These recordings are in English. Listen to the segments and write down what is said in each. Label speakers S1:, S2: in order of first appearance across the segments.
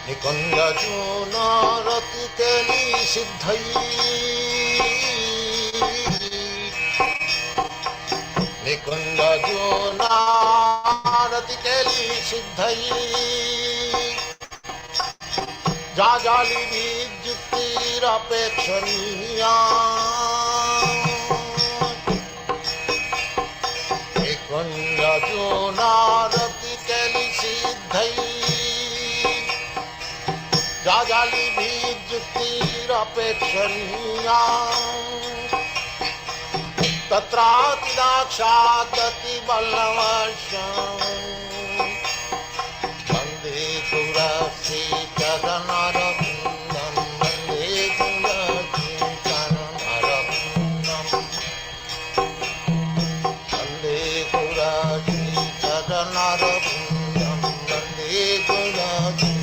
S1: निकुंज जूना रति केली सिद्धई निकुंज जूना रति केली सिद्धई जाजाली विद्युक्तिरपेक्षणीया निकुंज जूना रति केली सिद्धई जाजाली विद्युक्तिरपेक्षणीया तत्रातिदाक्षादति बल्लवश्यम् वन्दे तुलसी चरणरविन्दं वन्दे तुलसी चरणरविन्दं वन्दे तुलसी चरणरविन्दं वन्दे तुलसी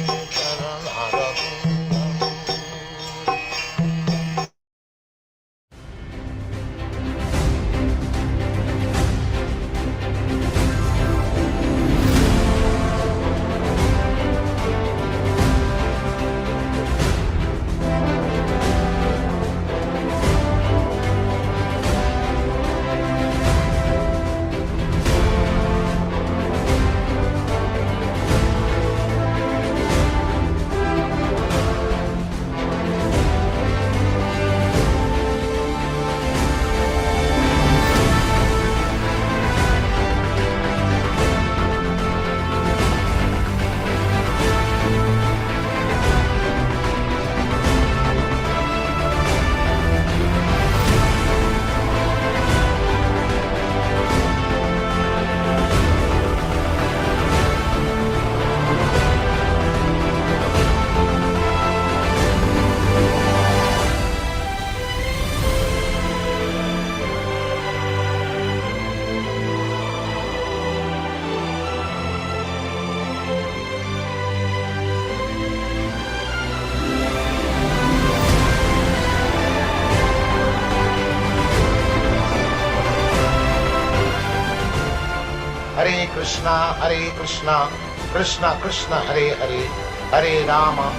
S1: Hare Krishna, Krishna Krishna Hare Hare, Hare Rama,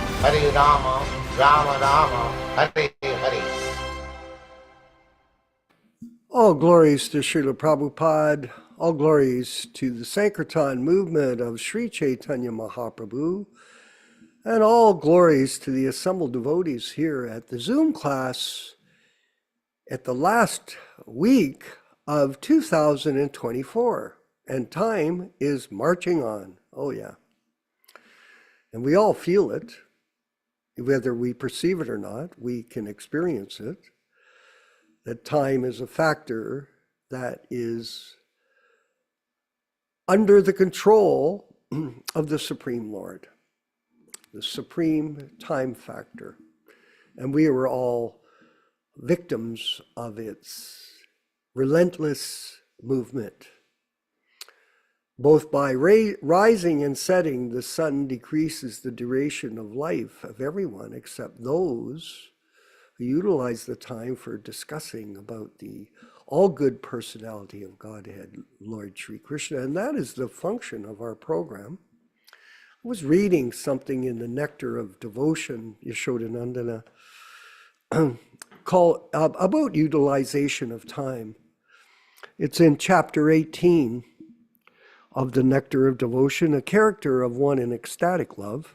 S1: Rama Rama, Hare Hare.
S2: All glories to Srila Prabhupada, all glories to the Sankirtan movement of Sri Chaitanya Mahaprabhu, and all glories to the assembled devotees here at the Zoom class at the last week of 2024. And time is marching on. Oh, yeah. And we all feel it. Whether we perceive it or not, we can experience it. That time is a factor that is under the control of the Supreme Lord, the supreme time factor. And we are all victims of its relentless movement. Both by rising and setting, the sun decreases the duration of life of everyone except those who utilize the time for discussing about the all-good personality of Godhead, Lord Sri Krishna. And that is the function of our program. I was reading something in the Nectar of Devotion, Yashodanandana, called about utilization of time. It's in chapter 18. Of the Nectar of Devotion, a character of one in ecstatic love.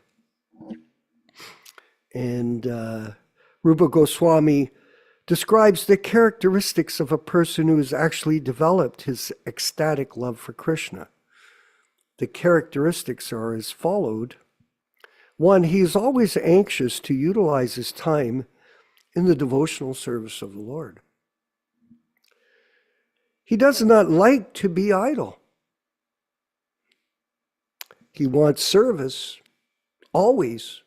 S2: And Rupa Goswami describes the characteristics of a person who has actually developed his ecstatic love for Krishna. The characteristics are as followed. One, he is always anxious to utilize his time in the devotional service of the Lord. He does not like to be idle. He wants service always,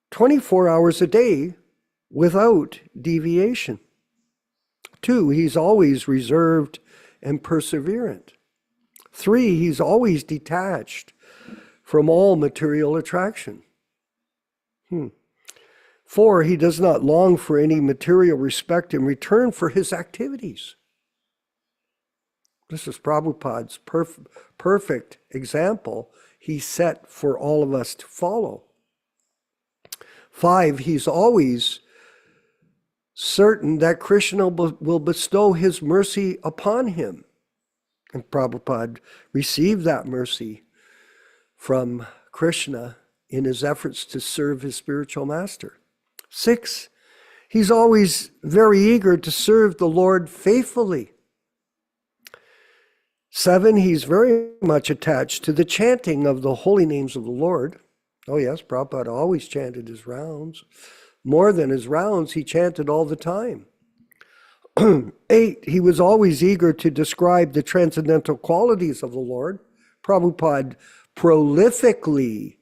S2: 24 hours a day without deviation. 2, he's always reserved and perseverant. 3, he's always detached from all material attraction. 4, he does not long for any material respect in return for his activities. This is Prabhupada's perfect example he set for all of us to follow. 5, he's always certain that Krishna will bestow his mercy upon him. And Prabhupada received that mercy from Krishna in his efforts to serve his spiritual master. 6, he's always very eager to serve the Lord faithfully. 7, he's very much attached to the chanting of the holy names of the Lord. Oh yes, Prabhupada always chanted his rounds. More than his rounds, he chanted all the time. 8, he was always eager to describe the transcendental qualities of the Lord. Prabhupada prolifically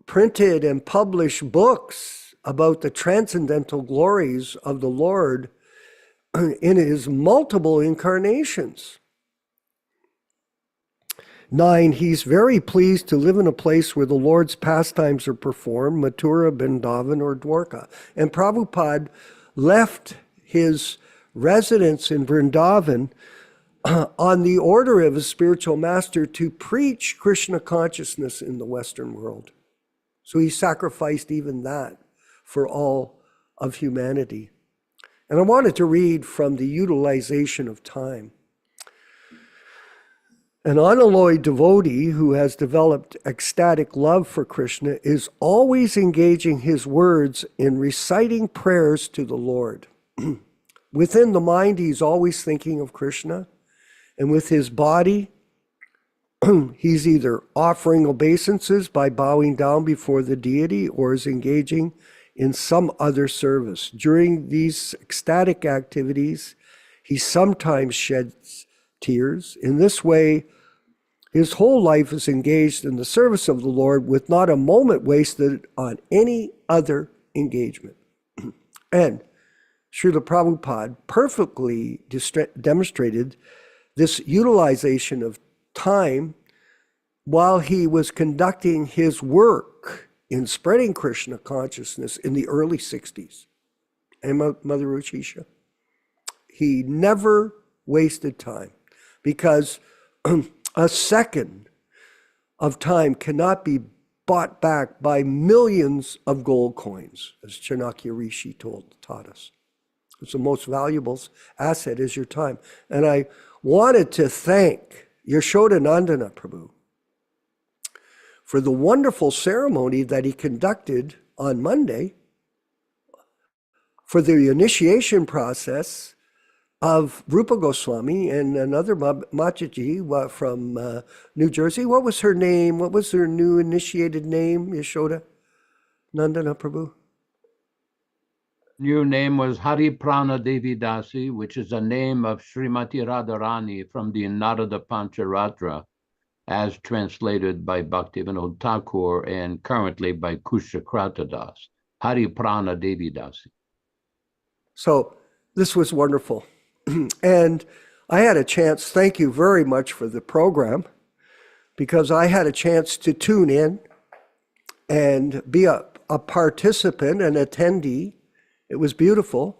S2: printed and published books about the transcendental glories of the Lord in his multiple incarnations. 9, he's very pleased to live in a place where the Lord's pastimes are performed, Mathura, Vrindavan, or Dwarka. And Prabhupada left his residence in Vrindavan on the order of his spiritual master to preach Krishna consciousness in the Western world. So he sacrificed even that for all of humanity. And I wanted to read from the utilization of time. An unalloyed devotee who has developed ecstatic love for Krishna is always engaging his words in reciting prayers to the Lord. Within the mind, he's always thinking of Krishna, and with his body, he's either offering obeisances by bowing down before the deity or is engaging in some other service. During these ecstatic activities, he sometimes sheds tears. In this way, his whole life is engaged in the service of the Lord with not a moment wasted on any other engagement. And Srila Prabhupada perfectly demonstrated this utilization of time while he was conducting his work in spreading Krishna consciousness in the early 60s. And Mother Uchisha, he never wasted time, because a second of time cannot be bought back by millions of gold coins, as Chanakya Rishi taught us. It's the most valuable asset is your time. And I wanted to thank Yashodanandana Prabhu for the wonderful ceremony that he conducted on Monday for the initiation process of Rupa Goswami and another Mataji from New Jersey. What was her name? What was her new initiated name, Yashoda Nandana Prabhu?
S3: New name was Hari Prana Devi Dasi, which is a name of Srimati Radharani from the Narada Pancharatra, as translated by Bhaktivinoda Thakur and currently by Kushakrata Das. Hari Prana Devi Dasi.
S2: So this was wonderful. And I had a chance, thank you very much for the program, because I had a chance to tune in and be a participant, an attendee. It was beautiful.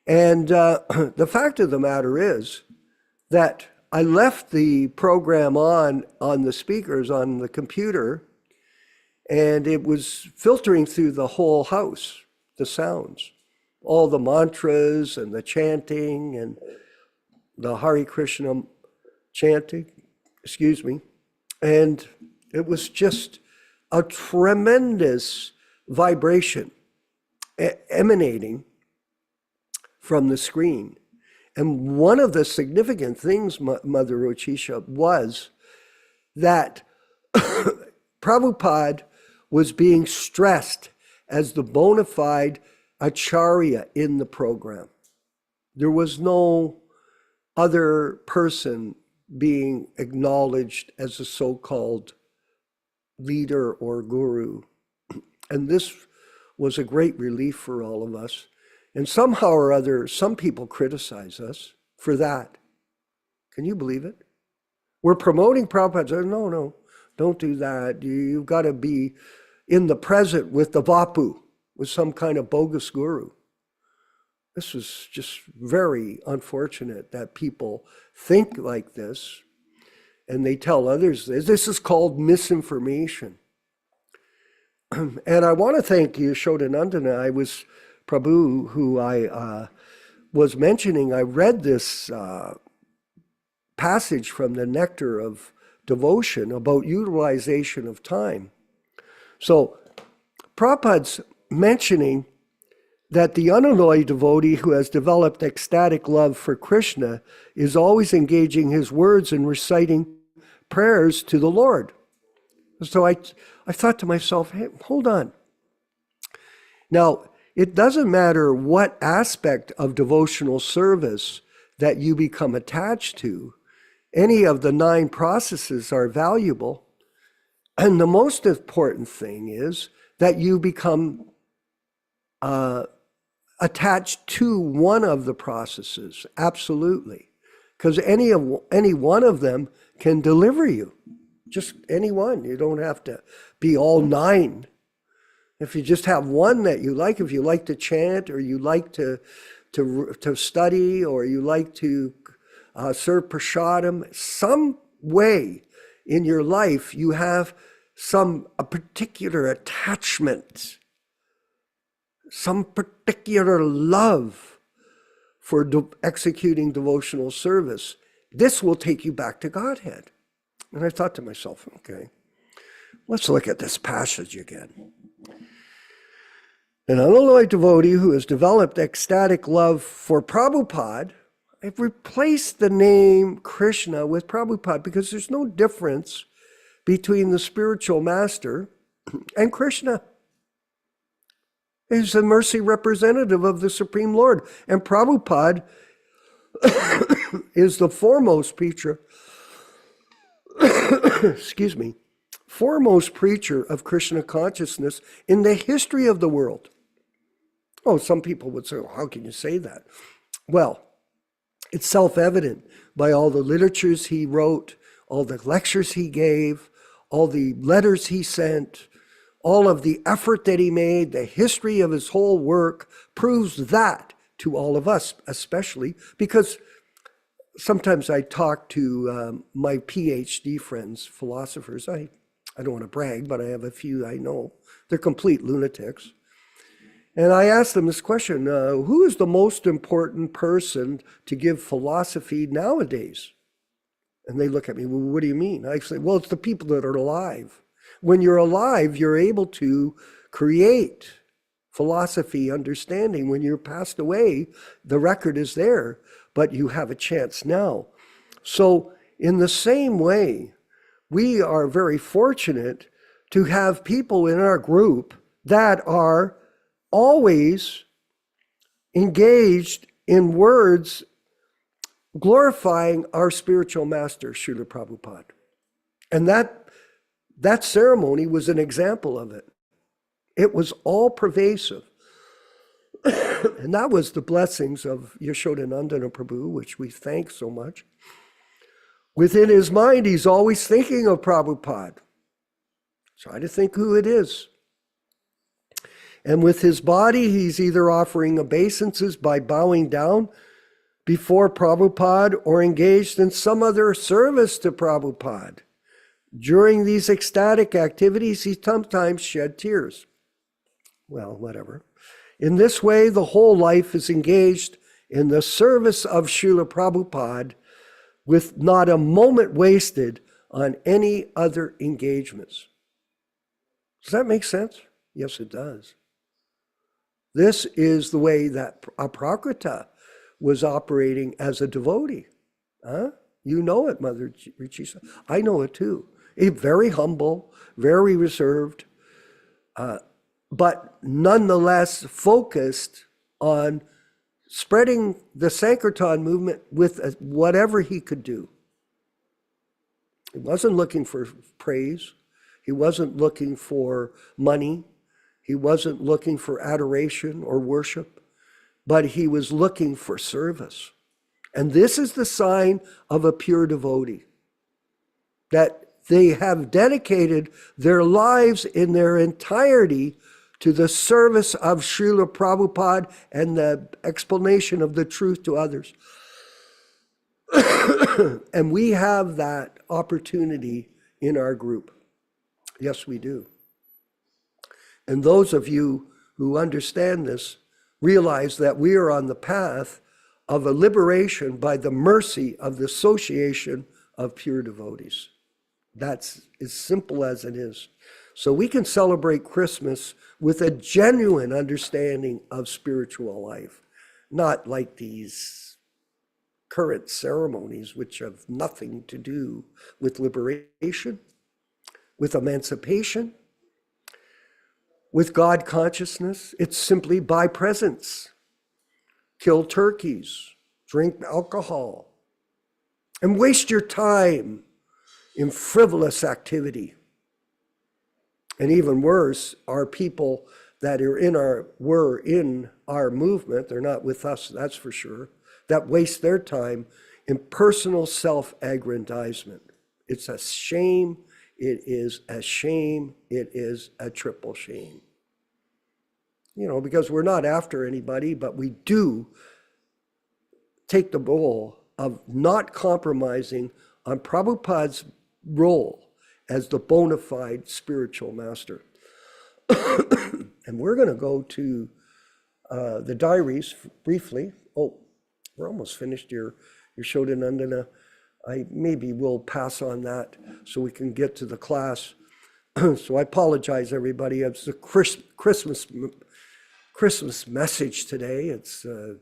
S2: And the fact of the matter is that I left the program on the speakers on the computer, and it was filtering through the whole house, the sounds, all the mantras and the chanting and the Hare Krishna chanting, and it was just a tremendous vibration emanating from the screen. And one of the significant things, Mother Uchisha, was that Prabhupada was being stressed as the bona fide acharya in the program. There was no other person being acknowledged as a so-called leader or guru. And this was a great relief for all of us. And somehow or other, some people criticize us for that. Can you believe it? We're promoting Prabhupada. No, don't do that. You've got to be in the present with the Vapu, with some kind of bogus guru. This is just very unfortunate that people think like this. and they tell others this. This is called misinformation. And I want to thank Yashodanandana. I was Prabhu, who I was mentioning. I read this passage from the Nectar of Devotion about utilization of time. So Prabhupada's mentioning that the unalloyed devotee who has developed ecstatic love for Krishna is always engaging his words and reciting prayers to the Lord. So I thought to myself, hey, hold on. Now, it doesn't matter what aspect of devotional service that you become attached to. Any of the 9 processes are valuable. And the most important thing is that you become attached to one of the processes, absolutely. Because any one of them can deliver you. Just any one. You don't have to be all 9. If you just have one that you like, if you like to chant, or you like to study, or you like to serve prasadam, some way in your life you have a particular attachment, some particular love for executing devotional service. This will take you back to Godhead. And I thought to myself, okay, let's look at this passage again. An unalloyed devotee who has developed ecstatic love for Prabhupada, I've replaced the name Krishna with Prabhupada because there's no difference between the spiritual master and Krishna. He's the mercy representative of the Supreme Lord. And Prabhupada is the foremost preacher, excuse me, foremost preacher of Krishna consciousness in the history of the world. Oh, some people would say, well, how can you say that? Well, it's self-evident by all the literatures he wrote, all the lectures he gave, all the letters he sent, all of the effort that he made, the history of his whole work proves that to all of us, especially because sometimes I talk to my PhD friends, philosophers. I don't want to brag, but I have a few I know. They're complete lunatics. And I ask them this question, who is the most important person to give philosophy nowadays? And they look at me, well, what do you mean? I say, well, it's the people that are alive. When you're alive, you're able to create philosophy, understanding. When you're passed away, the record is there, but you have a chance now. So in the same way, we are very fortunate to have people in our group that are always engaged in words glorifying our spiritual master, Srila Prabhupada. And that ceremony was an example of it. It was all pervasive. And that was the blessings of Yashodanandana Prabhu, which we thank so much. Within his mind, he's always thinking of Prabhupada. Try to think who it is. And with his body, he's either offering obeisances by bowing down before Prabhupada or engaged in some other service to Prabhupada. During these ecstatic activities, he sometimes shed tears. Well, whatever. In this way, the whole life is engaged in the service of Srila Prabhupada with not a moment wasted on any other engagements. Does that make sense? Yes, it does. This is the way that Aprakrita was operating as a devotee. Huh? You know it, Mother Richisa. I know it too. Very humble, very reserved, but nonetheless focused on spreading the Sankirtan movement with whatever he could do. He wasn't looking for praise. He wasn't looking for money. He wasn't looking for adoration or worship, but he was looking for service. And this is the sign of a pure devotee, that they have dedicated their lives in their entirety to the service of Srila Prabhupada and the explanation of the truth to others. And we have that opportunity in our group. Yes, we do. And those of you who understand this realize that we are on the path of a liberation by the mercy of the association of pure devotees. That's as simple as it is. So we can celebrate Christmas with a genuine understanding of spiritual life, not like these current ceremonies which have nothing to do with liberation, with emancipation, with God consciousness. It's simply buy presents, kill turkeys, drink alcohol, and waste your time in frivolous activity. And even worse, our people that were in our movement, they're not with us, that's for sure, that waste their time in personal self-aggrandizement. It's a shame, it is a shame, it is a triple shame. You know, because we're not after anybody, but we do take the role of not compromising on Prabhupada's role as the bona fide spiritual master. And we're going to go to the diaries briefly. Oh, we're almost finished your Shodhanandana. I maybe will pass on that so we can get to the class. So I apologize, everybody. It's the Christmas message today. It's the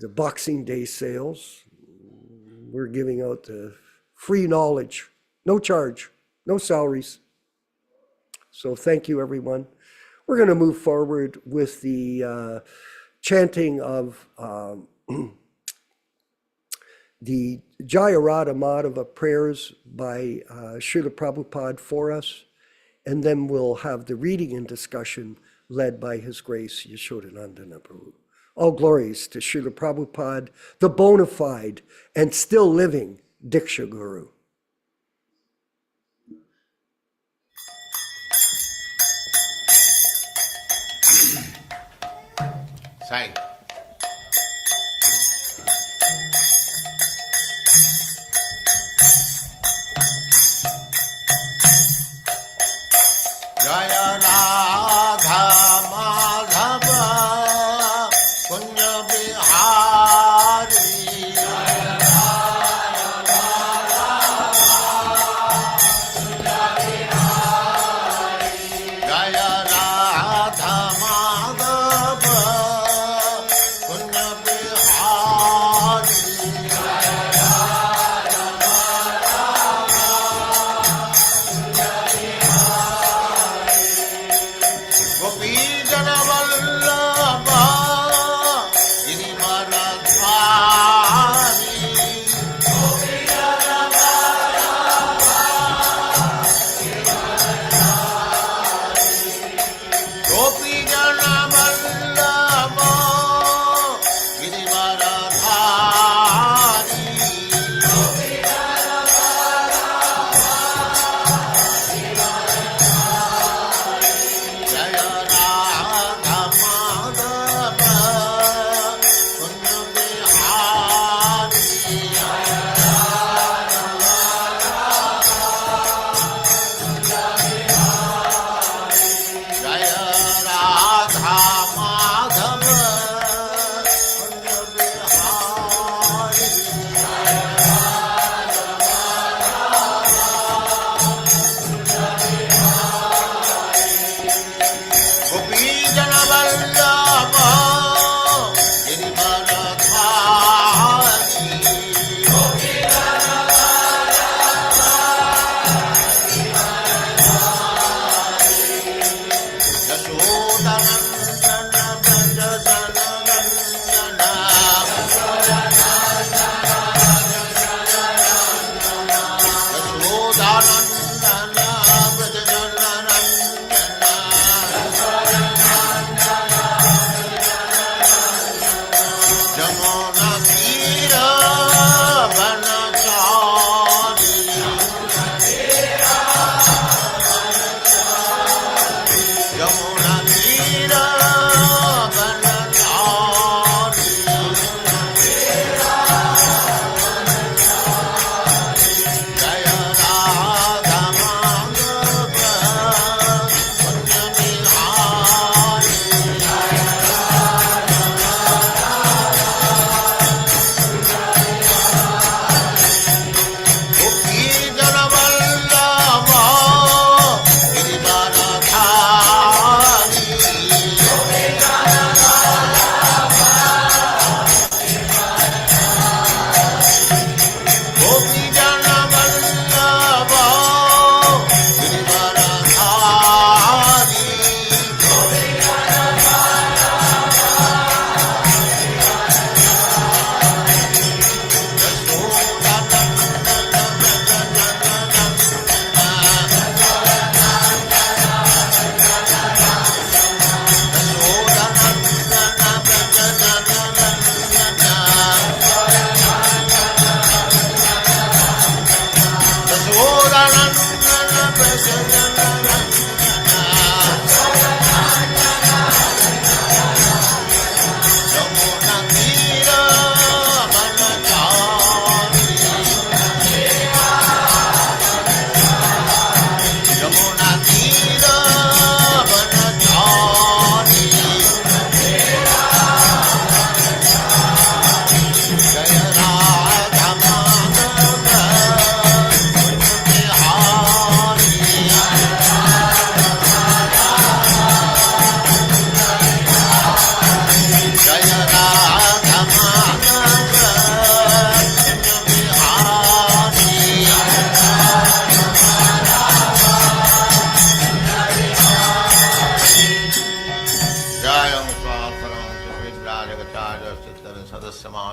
S2: Boxing Day sales. We're giving out the free knowledge, no charge, no salaries. So thank you, everyone. We're going to move forward with the chanting of the Jayarada Madhava prayers by Srila Prabhupada for us, and then we'll have the reading and discussion led by His Grace Yashodhananda Prabhu. All glories to Srila Prabhupada, the bona fide and still living Diksha Guru.
S1: Sai. Jaya Radha Madhava Punya Bihari. Jaya Radha Madhava Punya Bihari.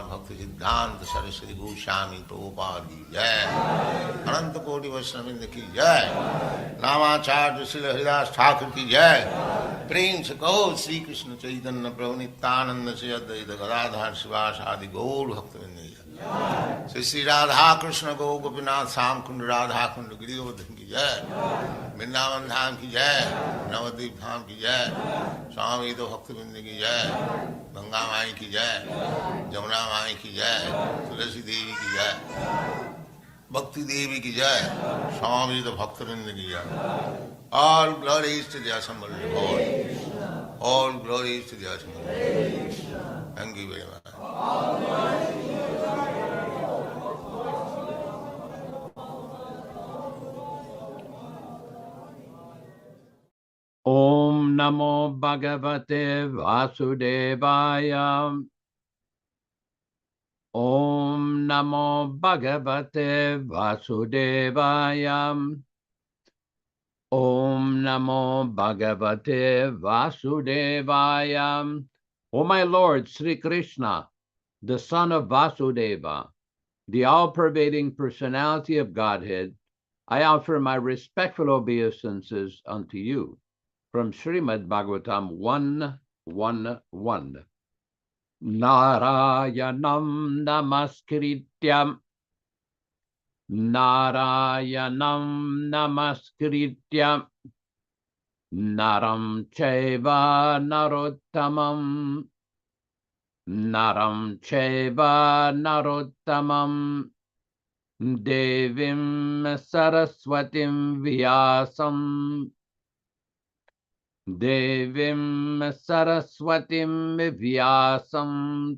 S1: भक्ति सिद्धांत सरस्वती गोस्वामी प्रभुपाद की जय, अनंत कोटि वैष्णववृंद की जय, नामाचार्य श्री हरिदास ठाकुर की जय। प्रेम से कहो श्री कृष्ण चैतन्य प्रभु नित्यानंद से अद्वैत गदाधर शिवास आदि गौर भक्तवृंद की जय। श्री श्री राधा कृष्ण गो गोपीनाथ श्याम कुंड राधा कुंड गिरिवर्धन की जय, वृंदावन धाम की जय, नवद्वीप धाम की जय, स्वामी तो भक्तवृंद की जय, गंगा माई की जय, जमुना माई की जय, तुलसी देवी की जय, भक्ति देवी की जय, स्वामी तो भक्तवृंद की जय। All glories to the assembled Lord. All glories to the assembled Lord. Thank you very much.
S3: Om Namo Bhagavate Vasudevaya. Om Namo Bhagavate Vasudevaya. Om Namo Bhagavate Vasudevaya. O my Lord Sri Krishna, the son of Vasudeva, the all-pervading personality of Godhead, I offer my respectful obeisances unto you. From Srimad Bhagavatam 1:1:1. Narayanam namaskrityam. Narayanam namaskrityam. Naram chaiva narottamam. Naram chaiva narottamam. Devim saraswatim vyasam. Devim saraswatim vyasam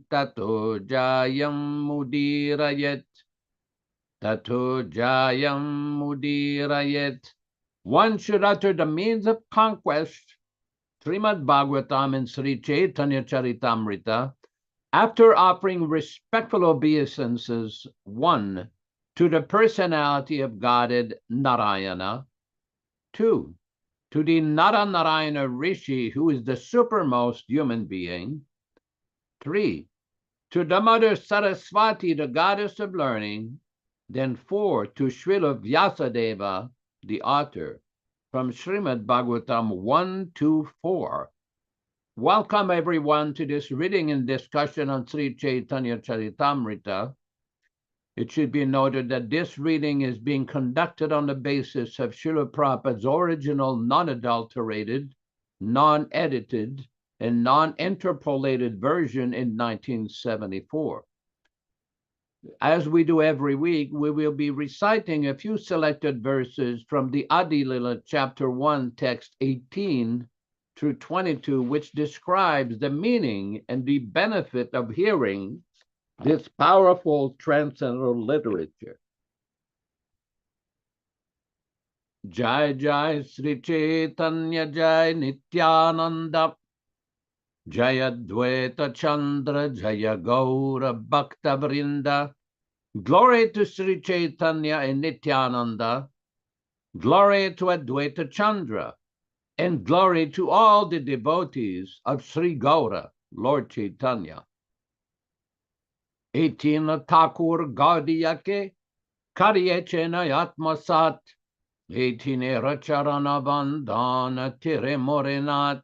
S3: tato jayam mudirayat. Tato jayam mudirayat. One should utter the means of conquest, Srimad Bhagavatam and Sri Chaitanya Charitamrita, after offering respectful obeisances, 1, to the personality of Godhead Narayana, 2, to the Naranarayana Rishi, who is the supermost human being, 3, to the Mother Saraswati, the goddess of learning, then 4, to Srila Vyasadeva, the author, from Srimad Bhagavatam 1-4. Welcome everyone to this reading and discussion on Sri Chaitanya Charitamrita. It should be noted that this reading is being conducted on the basis of Srila Prabhupada's original non-adulterated, non-edited, and non-interpolated version in 1974. As we do every week, we will be reciting a few selected verses from the Adi Lila chapter 1, text 18 through 22, which describes the meaning and the benefit of hearing this powerful transcendental literature. Jai Jai Sri Chaitanya Jai Nityānanda Jaya Dvaita Chandra Jaya Gaura Bhakta Vrinda. Glory to Sri Chaitanya and Nityānanda. Glory to Advaita Chandra. And glory to all the devotees of Sri Gaura, Lord Chaitanya. 18 Thakur Gaudiyake Karyechena Yatmasat 18 Racharana Bandhana Tire Morenat.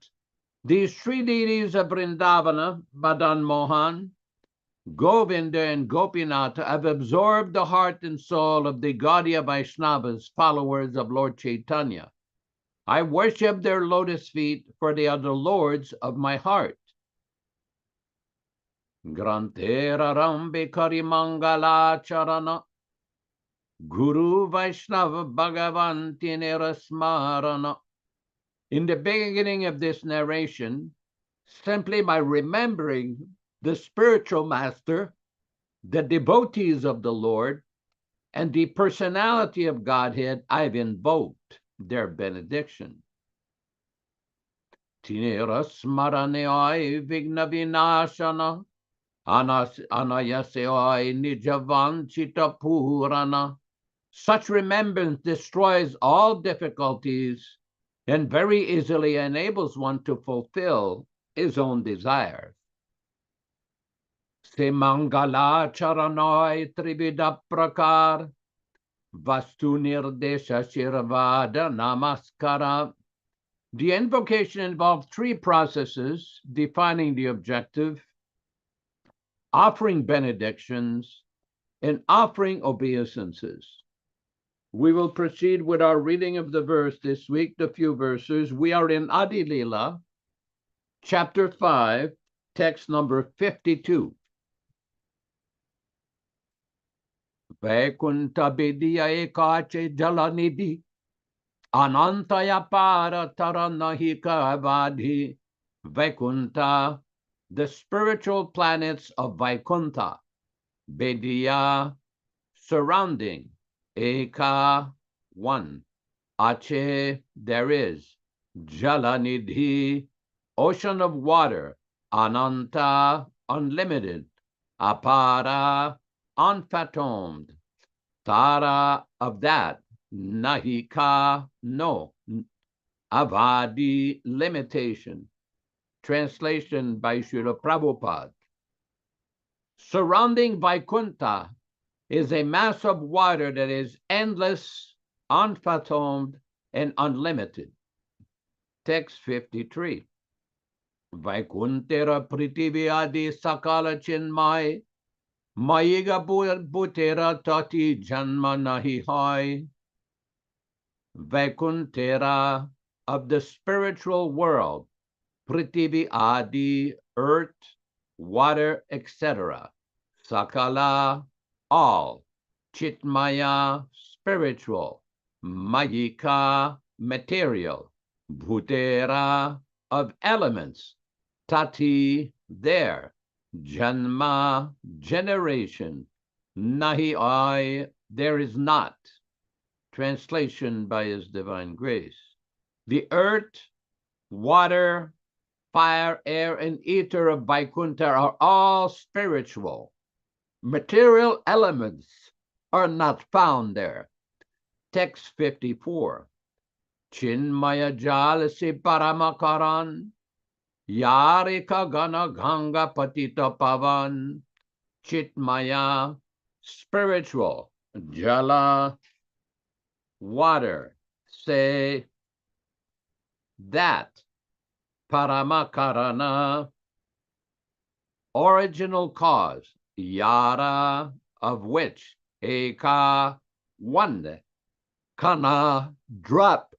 S3: These three deities of Vrindavana, Madan Mohan, Govinda, and Gopinatha have absorbed the heart and soul of the Gaudiya Vaishnavas, followers of Lord Chaitanya. I worship their lotus feet, for they are the lords of my heart. Grantera Rambe Karimangala Charana Guru Vaishnava Bhagavan Smarana. In the beginning of this narration, simply by remembering the spiritual master, the devotees of the Lord, and the personality of Godhead, I've invoked their benediction. Tinera Smaraneoi Vigna Vinashana Anayaseoi Nijavanchita Purana. Such remembrance destroys all difficulties and very easily enables one to fulfill his own desires. Se Mangala Charanoi Trivida Prakar Vastu Nirdesha Shirvada Namaskara. The invocation involves three processes: defining the objective, offering benedictions, and offering obeisances. We will proceed with our reading of the verse this week, the few verses. We are in Adi Lila, chapter 5, text number 52. Vaikunta Vidya Ekache Jalanidhi Anantaya Para Taranahika Vadhi. Vaikunta, the spiritual planets of Vaikunta. Vidya, surrounding. Eka, one. Ache, there is. Jalanidhi, ocean of water. Ananta, unlimited. Apara, unfathomed. Tara, of that. Nahika, no. Avadi, limitation. Translation by Srila Prabhupada. Surrounding Vaikunta is a mass of water that is endless, unfathomed, and unlimited. Text 53. Vaikuntera Prithiviyadi Sakala Chinmay Mayiga Bhutera Tati Janma Nahi Hoy. Vaikuntera, of the spiritual world, Prithivi Adi, earth, water, etc. Sakala, all. Chitmaya, spiritual. Mayika, material. Bhutera, of elements. Tati, there. Janma, generation. Nahi I, there is not. Translation by His Divine Grace. The earth, water, fire, air, and ether of Vaikuntha are all spiritual. Material elements are not found there. Text 54. Chinmaya Jalasi Paramakaran Yarika Gana Ganga Patita Pavan. Chitmaya, spiritual. Jala, water. Say that. Paramakarana, original cause. Yara, of which. Eka, one. Kana, drop.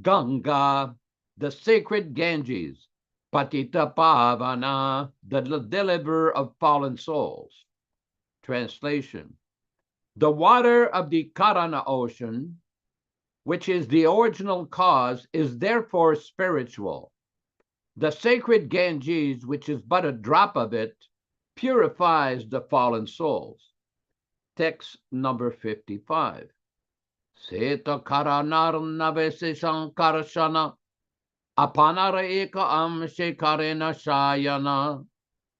S3: Ganga, the sacred Ganges. Patita Pavana, the deliverer of fallen souls. Translation. The water of the Karana ocean, which is the original cause, is therefore spiritual. The sacred Ganges, which is but a drop of it, purifies the fallen souls. Text number 55. Seta Karanarnavesi Sankarshana Apanara Eka Amshe Karena Shayana.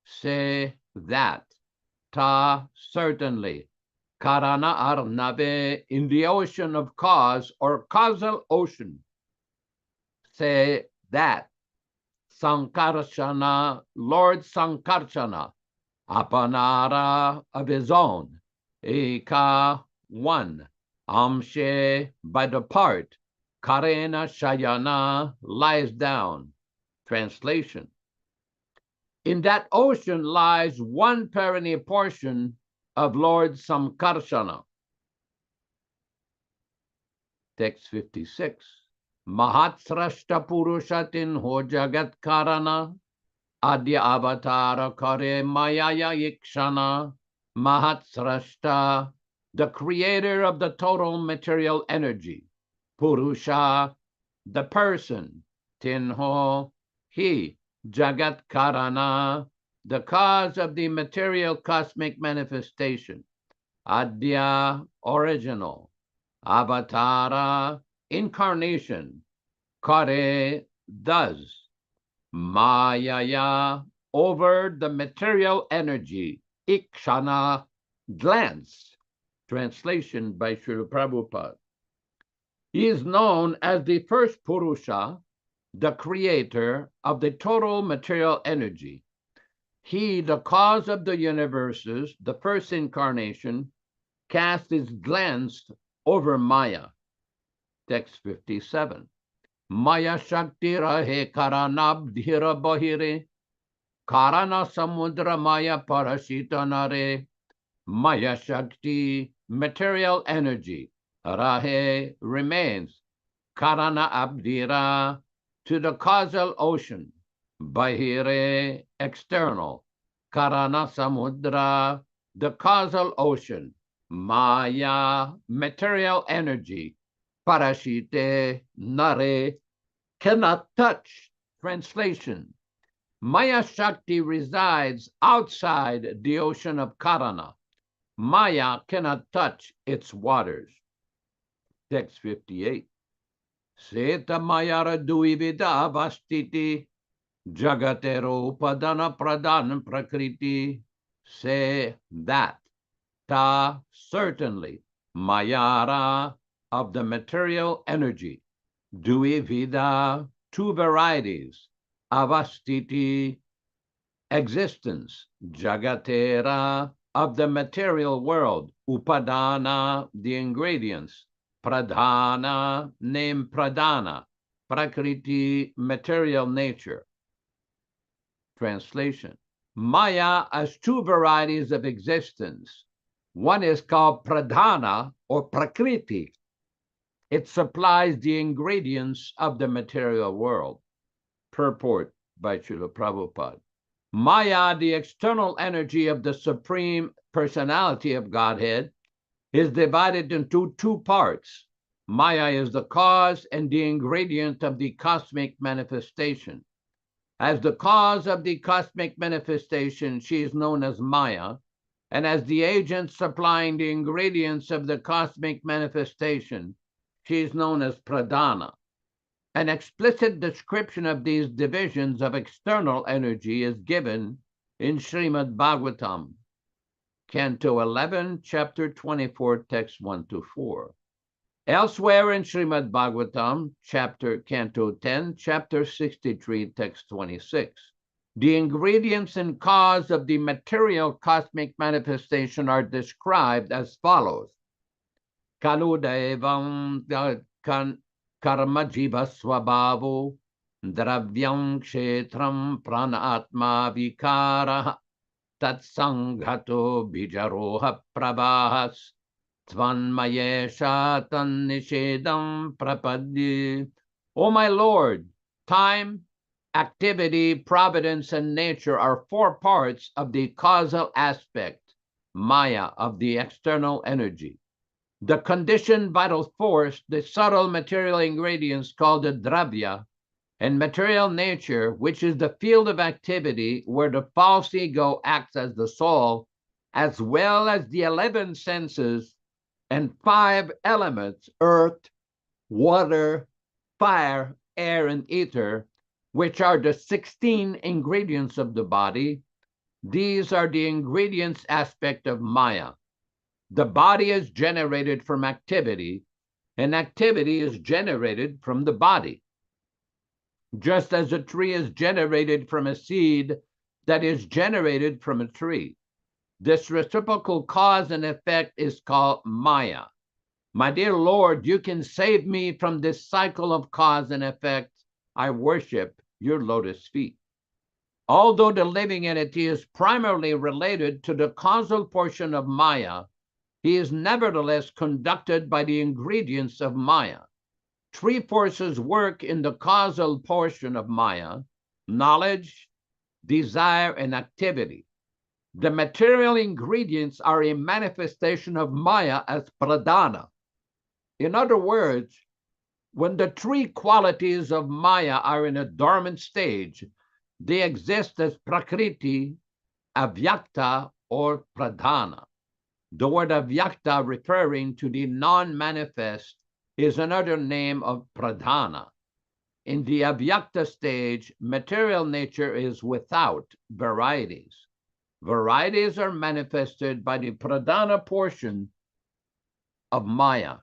S3: Say that. Ta, certainly. Karana Arnave, in the ocean of cause or causal ocean. Say that. Sankarshana, Lord Sankarshana. Apanara, of his own. Eka, one. Amshe, by the part. Karena Shayana, lies down. Translation. In that ocean lies one perennial portion of Lord Samkarshana. Text 56. Mahatsrashta Purushatin Ho Jagat Karana, Adya Avatara Kare Mayaya Ikshana, Mahatsrashta, the creator of the total material energy. Purusha, the person. Tinho, he. Jagat Karana, the cause of the material cosmic manifestation. Adya, original. Avatara, incarnation. Kare, does. Mayaya, over the material energy. Ikshana, glance. Translation by Srila Prabhupada. He is known as the first Purusha, the creator of the total material energy. He, the cause of the universes, the first incarnation, cast his glance over Maya. Text 57. Maya Shakti Rahe Karanabdhira Bahire, Karana Samudra Maya Parashita Nare. Maya Shakti, material energy. Rahe, remains. Karana Abdhira, to the causal ocean. Bahire, external. Karana Samudra, the causal ocean. Maya, material energy. Parashite, nare, cannot touch. Translation. Maya Shakti resides outside the ocean of Karana. Maya cannot touch its waters. Text 58. Seta Mayara Duivida Vastiti, Jagatero Padana Pradhan Prakriti. Say that. Ta, certainly. Mayara, of the material energy. Duivida, two varieties. Avastiti, existence. Jagatera, of the material world. Upadana, the ingredients. Pradhana, name Pradhana. Prakriti, material nature. Translation. Maya has two varieties of existence. One is called Pradhana or Prakriti. It supplies the ingredients of the material world. Purport by Srila Prabhupada. Maya, the external energy of the Supreme Personality of Godhead, is divided into two parts. Maya is the cause and the ingredient of the cosmic manifestation. As the cause of the cosmic manifestation, she is known as Maya, and as the agent supplying the ingredients of the cosmic manifestation, she is known as Pradhana. An explicit description of these divisions of external energy is given in Srimad Bhagavatam, Canto 11, Chapter 24, Text 1-4. Elsewhere in Srimad Bhagavatam, Canto 10, Chapter 63, Text 26. The ingredients and cause of the material cosmic manifestation are described as follows. Kaludevam karma jiva swabhavu dravyam kshetram prana atma vikara tatsanghato bijaroha prabhas tvanmayesha tannishedam prapadye. O my Lord, time, activity, providence, and nature are four parts of the causal aspect, Maya, of the external energy. The conditioned vital force, the subtle material ingredients called the dravya, and material nature, which is the field of activity where the false ego acts as the soul, as well as the 11 senses and 5 elements, earth, water, fire, air, and ether, which are the 16 ingredients of the body. These are the ingredients aspect of Maya. The body is generated from activity, and activity is generated from the body. Just as a tree is generated from a seed that is generated from a tree. This reciprocal cause and effect is called Maya. My dear Lord, you can save me from this cycle of cause and effect. I worship your lotus feet. Although the living entity is primarily related to the causal portion of Maya, he is nevertheless conducted by the ingredients of Maya. Three forces work in the causal portion of Maya: knowledge, desire, and activity. The material ingredients are a manifestation of Maya as pradhana. In other words, when the three qualities of Maya are in a dormant stage, they exist as prakriti, avyakta, or pradhana. The word avyakta, referring to the non-manifest, is another name of pradhana. In the avyakta stage, material nature is without varieties. Varieties are manifested by the pradhana portion of Maya.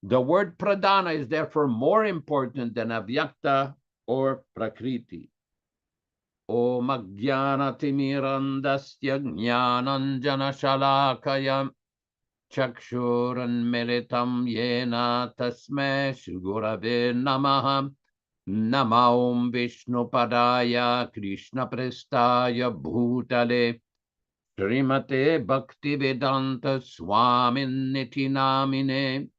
S3: The word pradhana is therefore more important than avyakta or prakriti. Om ajnanatirmirandasya jnananjana shalakaya chakshuranmilitam yena tasmai shri-gurave namaha. Nama Om Vishnupadaya Krishna Prestaya Bhutale Srimate Bhaktivedanta Swamin Niti Namine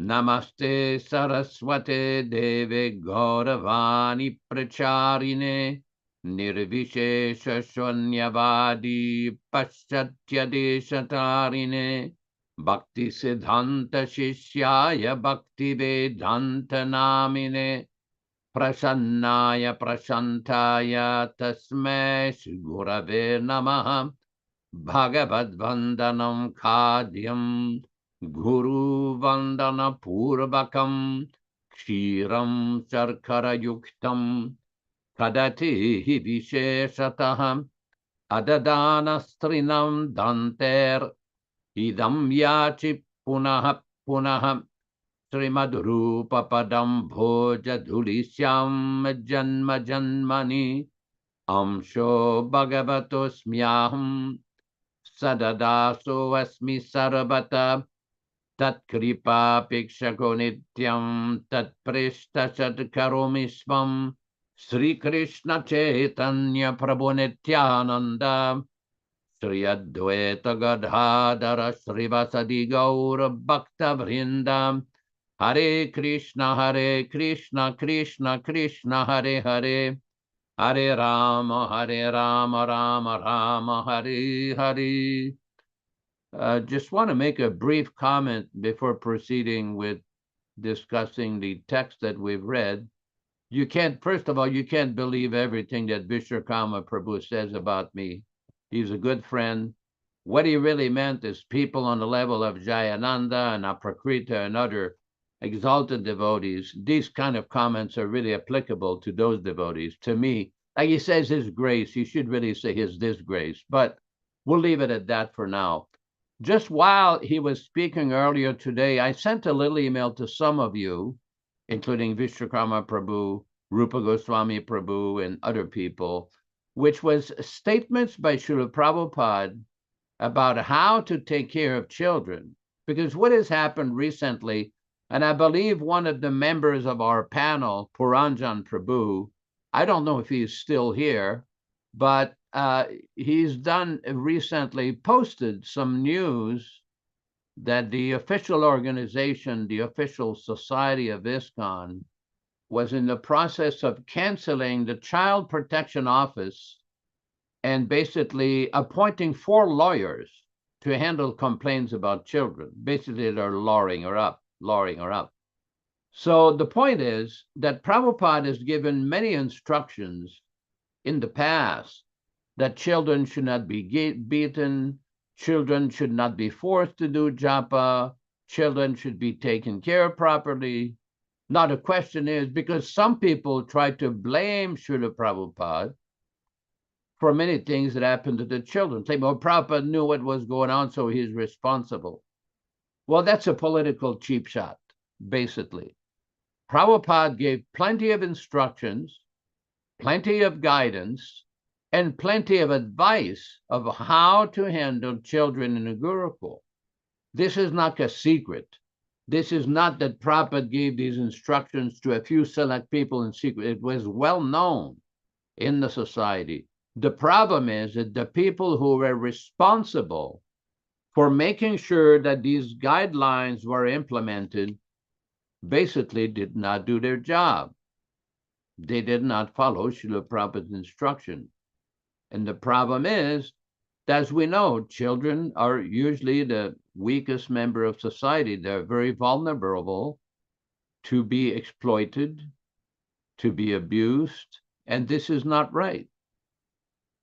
S3: Namaste Saraswate Deve Gauravani Pracharine Nirvishesha Shwanyavadi Paschatya Deshatarine Bhakti Siddhanta Shishyaya Bhakti Vedanta Namine Prasannaya Prashantaya Tasmai Shri-gurave namaha. Bhagavad Vandanam Khadyam Guru Vandana Purvakam Kshiram Sarkara Yuktam Kadati Visheshataham Adadana Strinam Danter Idam Yachi Punaha Punaha Srimad Rupa Padam Bhoja Dhulisyam Janma Janmani Amsho Bhagavatosmyaham Sadadaso Asmi Sarvata Tat Kripa Pikshako Nityam Tat Prishta Sadkaromisvam Sri Krishna Chaitanya Prabhu Nityānanda Sri Advaita Gadadhara Srivasadi Gaura Bhakta Vrindam Hare Krishna, Krishna Krishna, Hare Hare, Hare Rama, Rama Rama, Hare Hare. Just want to make a brief comment before proceeding with discussing the text that we've read. You can't, first of all, you can't believe everything that Vishwakarma Prabhu says about me. He's a good friend. What he really meant is people on the level of Jayananda and Aprakrita and other exalted devotees, these kind of comments are really applicable to those devotees. To me, like he says his grace, he should really say his disgrace, but we'll leave it at that for now. Just while he was speaking earlier today, I sent a little email to some of you, including Vishwakarma Prabhu, Rupa Goswami Prabhu, and other people, which was statements by Srila Prabhupada about how to take care of children. Because what has happened recently, and I believe one of the members of our panel, Puranjan Prabhu, I don't know if he's still here, but he's done recently posted some news that the official organization, the official society of ISKCON, was in the process of canceling the Child Protection Office and basically appointing 4 lawyers to handle complaints about children. Basically, they're lawring her up. So the point is that Prabhupada has given many instructions in the past that children should not be beaten, children should not be forced to do japa, children should be taken care of properly. Now the question is, because some people try to blame Srila Prabhupada for many things that happened to the children, saying, well, Prabhupada knew what was going on, so he's responsible. Well, that's a political cheap shot, basically. Prabhupada gave plenty of instructions, plenty of guidance, and plenty of advice of how to handle children in a Gurukul. This is not a secret. This is not that Prabhupada gave these instructions to a few select people in secret. It was well known in the society. The problem is that the people who were responsible for making sure that these guidelines were implemented basically did not do their job. They did not follow Srila Prabhupada's instruction. And the problem is, as we know, children are usually the weakest member of society. They're very vulnerable to be exploited, to be abused, and this is not right.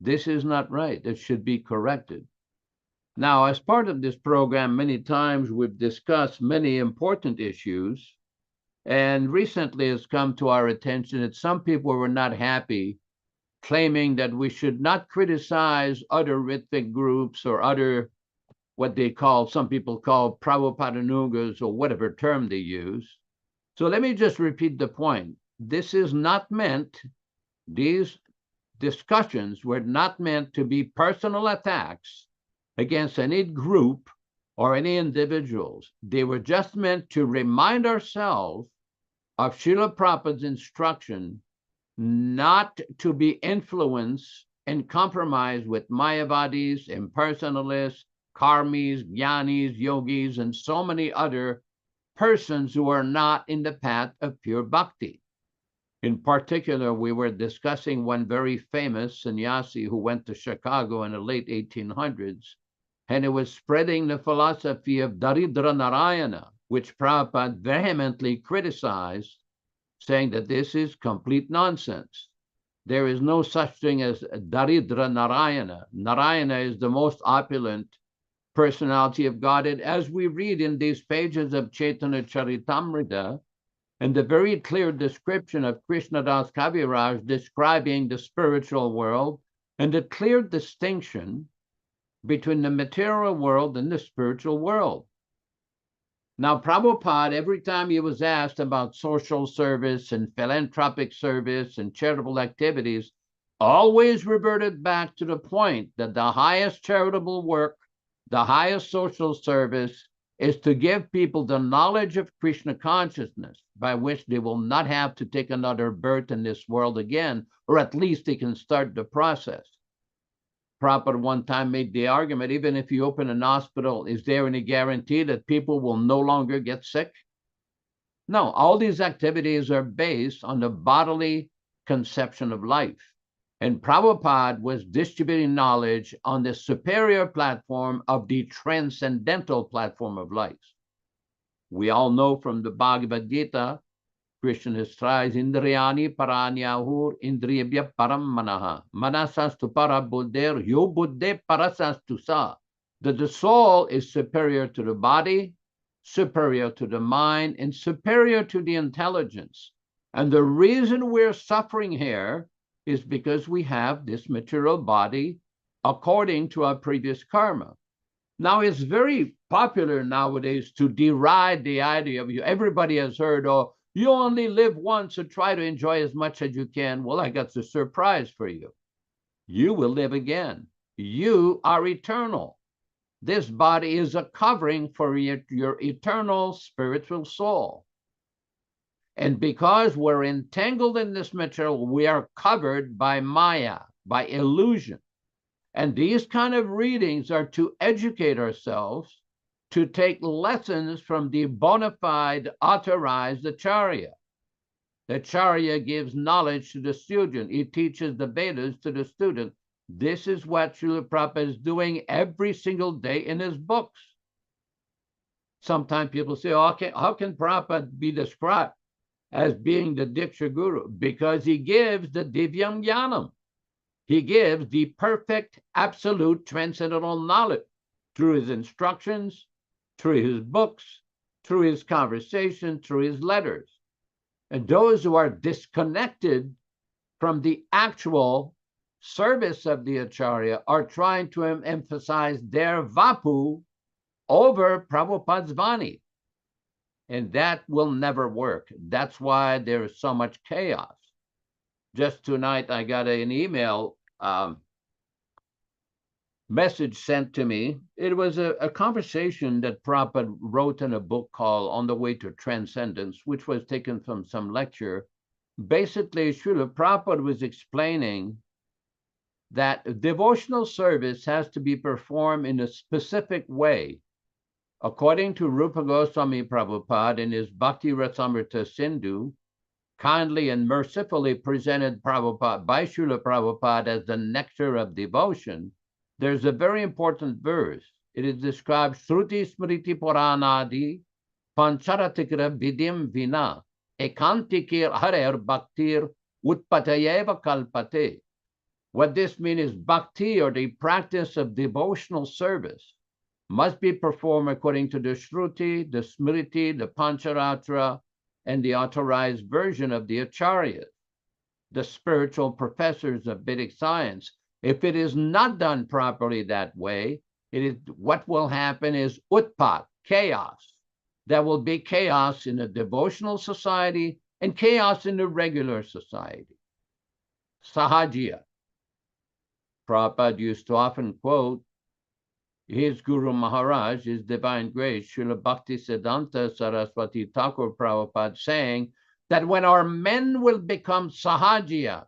S3: This is not right. It should be corrected. Now, as part of this program, many times we've discussed many important issues, and recently it's come to our attention that some people were not happy, claiming that we should not criticize other Ritvik groups or other, what they call, some people call Prabhupadanugas or whatever term they use. So let me just repeat the point. This is not meant, these discussions were not meant to be personal attacks against any group or any individuals. They were just meant to remind ourselves of Srila Prabhupada's instruction not to be influenced and compromised with Mayavadis, impersonalists, karmis, jnanis, yogis, and so many other persons who are not in the path of pure bhakti. In particular, we were discussing one very famous sannyasi who went to Chicago in the late 1800s, and it was spreading the philosophy of Daridra Narayana, which Prabhupada vehemently criticized, saying that this is complete nonsense. There is no such thing as Daridra Narayana. Narayana is the most opulent personality of Godhead, as we read in these pages of Chaitanya Charitamrita, and the very clear description of Krishnadas Kaviraj describing the spiritual world, and the clear distinction between the material world and the spiritual world. Now, Prabhupada, every time he was asked about social service and philanthropic service and charitable activities, always reverted back to the point that the highest charitable work, the highest social service, is to give people the knowledge of Krishna consciousness, by which they will not have to take another birth in this world again, or at least they can start the process. Prabhupada one time made the argument, even if you open an hospital, is there any guarantee that people will no longer get sick? No, all these activities are based on the bodily conception of life. And Prabhupada was distributing knowledge on the superior platform of the transcendental platform of life. We all know from the Bhagavad Gita, Krishna says, Indriyani paranyahur indriyabhya param manaha. Manasastu para buddher yo buddhe parasastu sa. That the soul is superior to the body, superior to the mind, and superior to the intelligence. And the reason we're suffering here is because we have this material body according to our previous karma. Now, it's very popular nowadays to deride the idea of you. Everybody has heard, oh, you only live once, so try to enjoy as much as you can. Well, I got a surprise for you. You will live again. You are eternal. This body is a covering for your eternal spiritual soul. And because we're entangled in this material, we are covered by Maya, by illusion. And these kind of readings are to educate ourselves, to take lessons from the bona fide authorized Acharya. The Acharya gives knowledge to the student. He teaches the Vedas to the student. This is what Srila Prabhupada is doing every single day in his books. Sometimes people say, oh, how can Prabhupada be described as being the Diksha Guru? Because he gives the Divyam Jnanam. He gives the perfect, absolute, transcendental knowledge through his instructions, through his books, through his conversation, through his letters. And those who are disconnected from the actual service of the Acharya are trying to emphasize their vapu over Prabhupada's Vani. And that will never work. That's why there is so much chaos. Just tonight, I got an email message sent to me. It was a conversation that Prabhupada wrote in a book called On the Way to Transcendence, which was taken from some lecture. Basically, Srila Prabhupada was explaining that devotional service has to be performed in a specific way. According to Rupa Goswami Prabhupada in his Bhakti Rasamrita Sindhu, kindly and mercifully presented Prabhupada by Srila Prabhupada as the nectar of devotion, there's a very important verse. It is described, Shruti Smriti Puranadi Pancharatikra Vidim Vina Ekantikir Harer Bhaktir Utpatayeva Kalpate. What this means is bhakti, or the practice of devotional service, must be performed according to the Shruti, the Smriti, the Pancharatra, and the authorized version of the Acharyas, the spiritual professors of Vedic science. If it is not done properly that way, what will happen is utpat, chaos. There will be chaos in a devotional society and chaos in the regular society. Sahajiya. Prabhupada used to often quote his Guru Maharaj, his divine grace, Srila Bhaktisiddhanta Saraswati Thakur Prabhupada, saying that when our men will become sahajiya,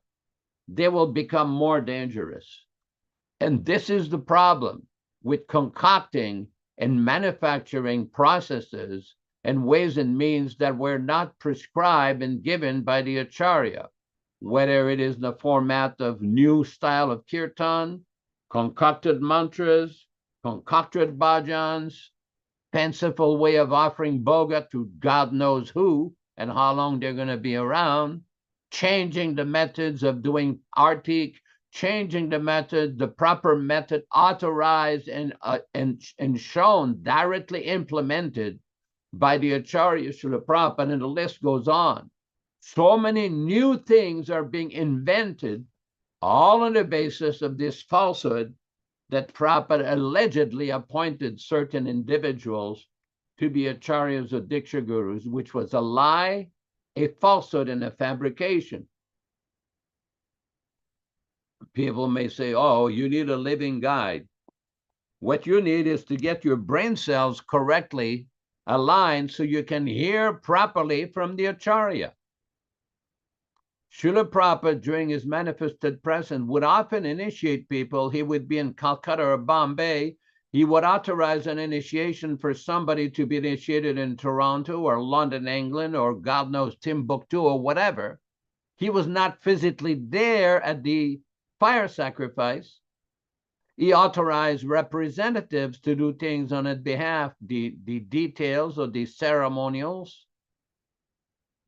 S3: they will become more dangerous. And this is the problem with concocting and manufacturing processes and ways and means that were not prescribed and given by the Acharya, whether it is in the format of new style of kirtan, concocted mantras, concocted bhajans, fanciful way of offering bhoga to God knows who and how long they're going to be around, changing the methods of doing artik, changing the method, the proper method authorized and shown, directly implemented by the Acharya Srila Prabhupada, and the list goes on. So many new things are being invented, all on the basis of this falsehood that Prabhupada allegedly appointed certain individuals to be acharyas or diksha gurus, which was a lie, a falsehood, and a fabrication. People may say, oh, you need a living guide. What you need is to get your brain cells correctly aligned so you can hear properly from the acharya. Srila Prabhupada, during his manifested presence, would often initiate people. He would be in Calcutta or Bombay. He would authorize an initiation for somebody to be initiated in Toronto or London, England, or God knows, Timbuktu or whatever. He was not physically there at the fire sacrifice. He authorized representatives to do things on his behalf, the details or the ceremonials.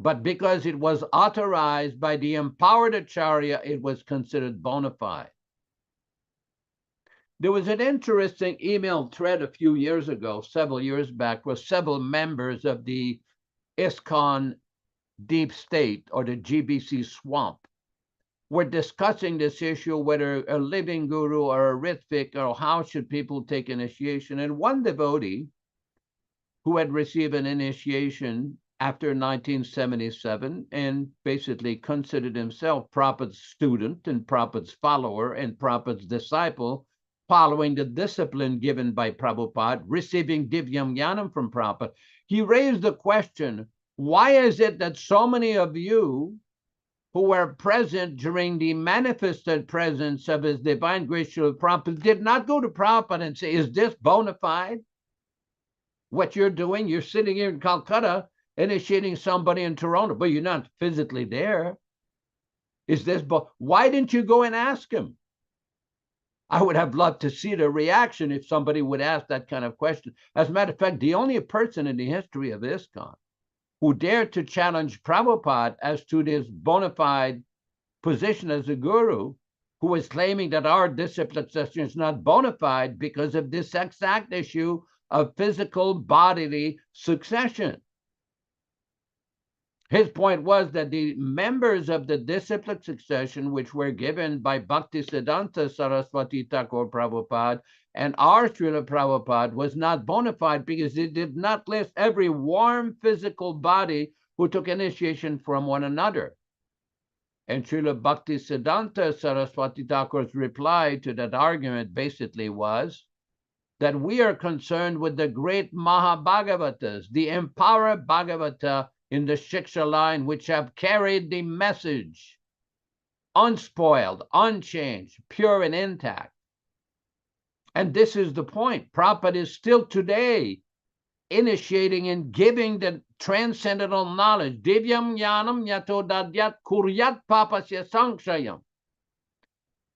S3: But because it was authorized by the empowered acharya, it was considered bona fide. There was an interesting email thread a few years ago, several years back, where several members of the ISKCON deep state, or the GBC swamp, were discussing this issue, whether a living guru or a ritvik, or how should people take initiation. And one devotee who had received an initiation after 1977 and basically considered himself Prabhupada's student and Prabhupada's follower and Prabhupada's disciple, following the discipline given by Prabhupada, receiving Divyam Jnanam from Prabhupada, he raised the question, why is it that so many of you who were present during the manifested presence of his divine grace Srila Prabhupada did not go to Prabhupada and say, is this bona fide? What you're doing, you're sitting here in Calcutta initiating somebody in Toronto, but you're not physically there. Is this, why didn't you go and ask him? I would have loved to see the reaction if somebody would ask that kind of question. As a matter of fact, the only person in the history of ISKCON who dared to challenge Prabhupada as to this bona fide position as a guru, who was claiming that our discipline session is not bona fide because of this exact issue of physical bodily succession. His point was that the members of the disciplic succession, which were given by Bhaktisiddhanta Saraswati Thakur Prabhupada and our Srila Prabhupada, was not bona fide because it did not list every warm physical body who took initiation from one another. And Srila Bhaktisiddhanta Saraswati Thakur's reply to that argument basically was that we are concerned with the great Mahabhagavatas, the empowered Bhagavata in the Shiksha line, which have carried the message unspoiled, unchanged, pure and intact. And this is the point. Prabhupada is still today initiating and giving the transcendental knowledge. Divyam jnanam yato dadyat kuryat papasya sankshayam.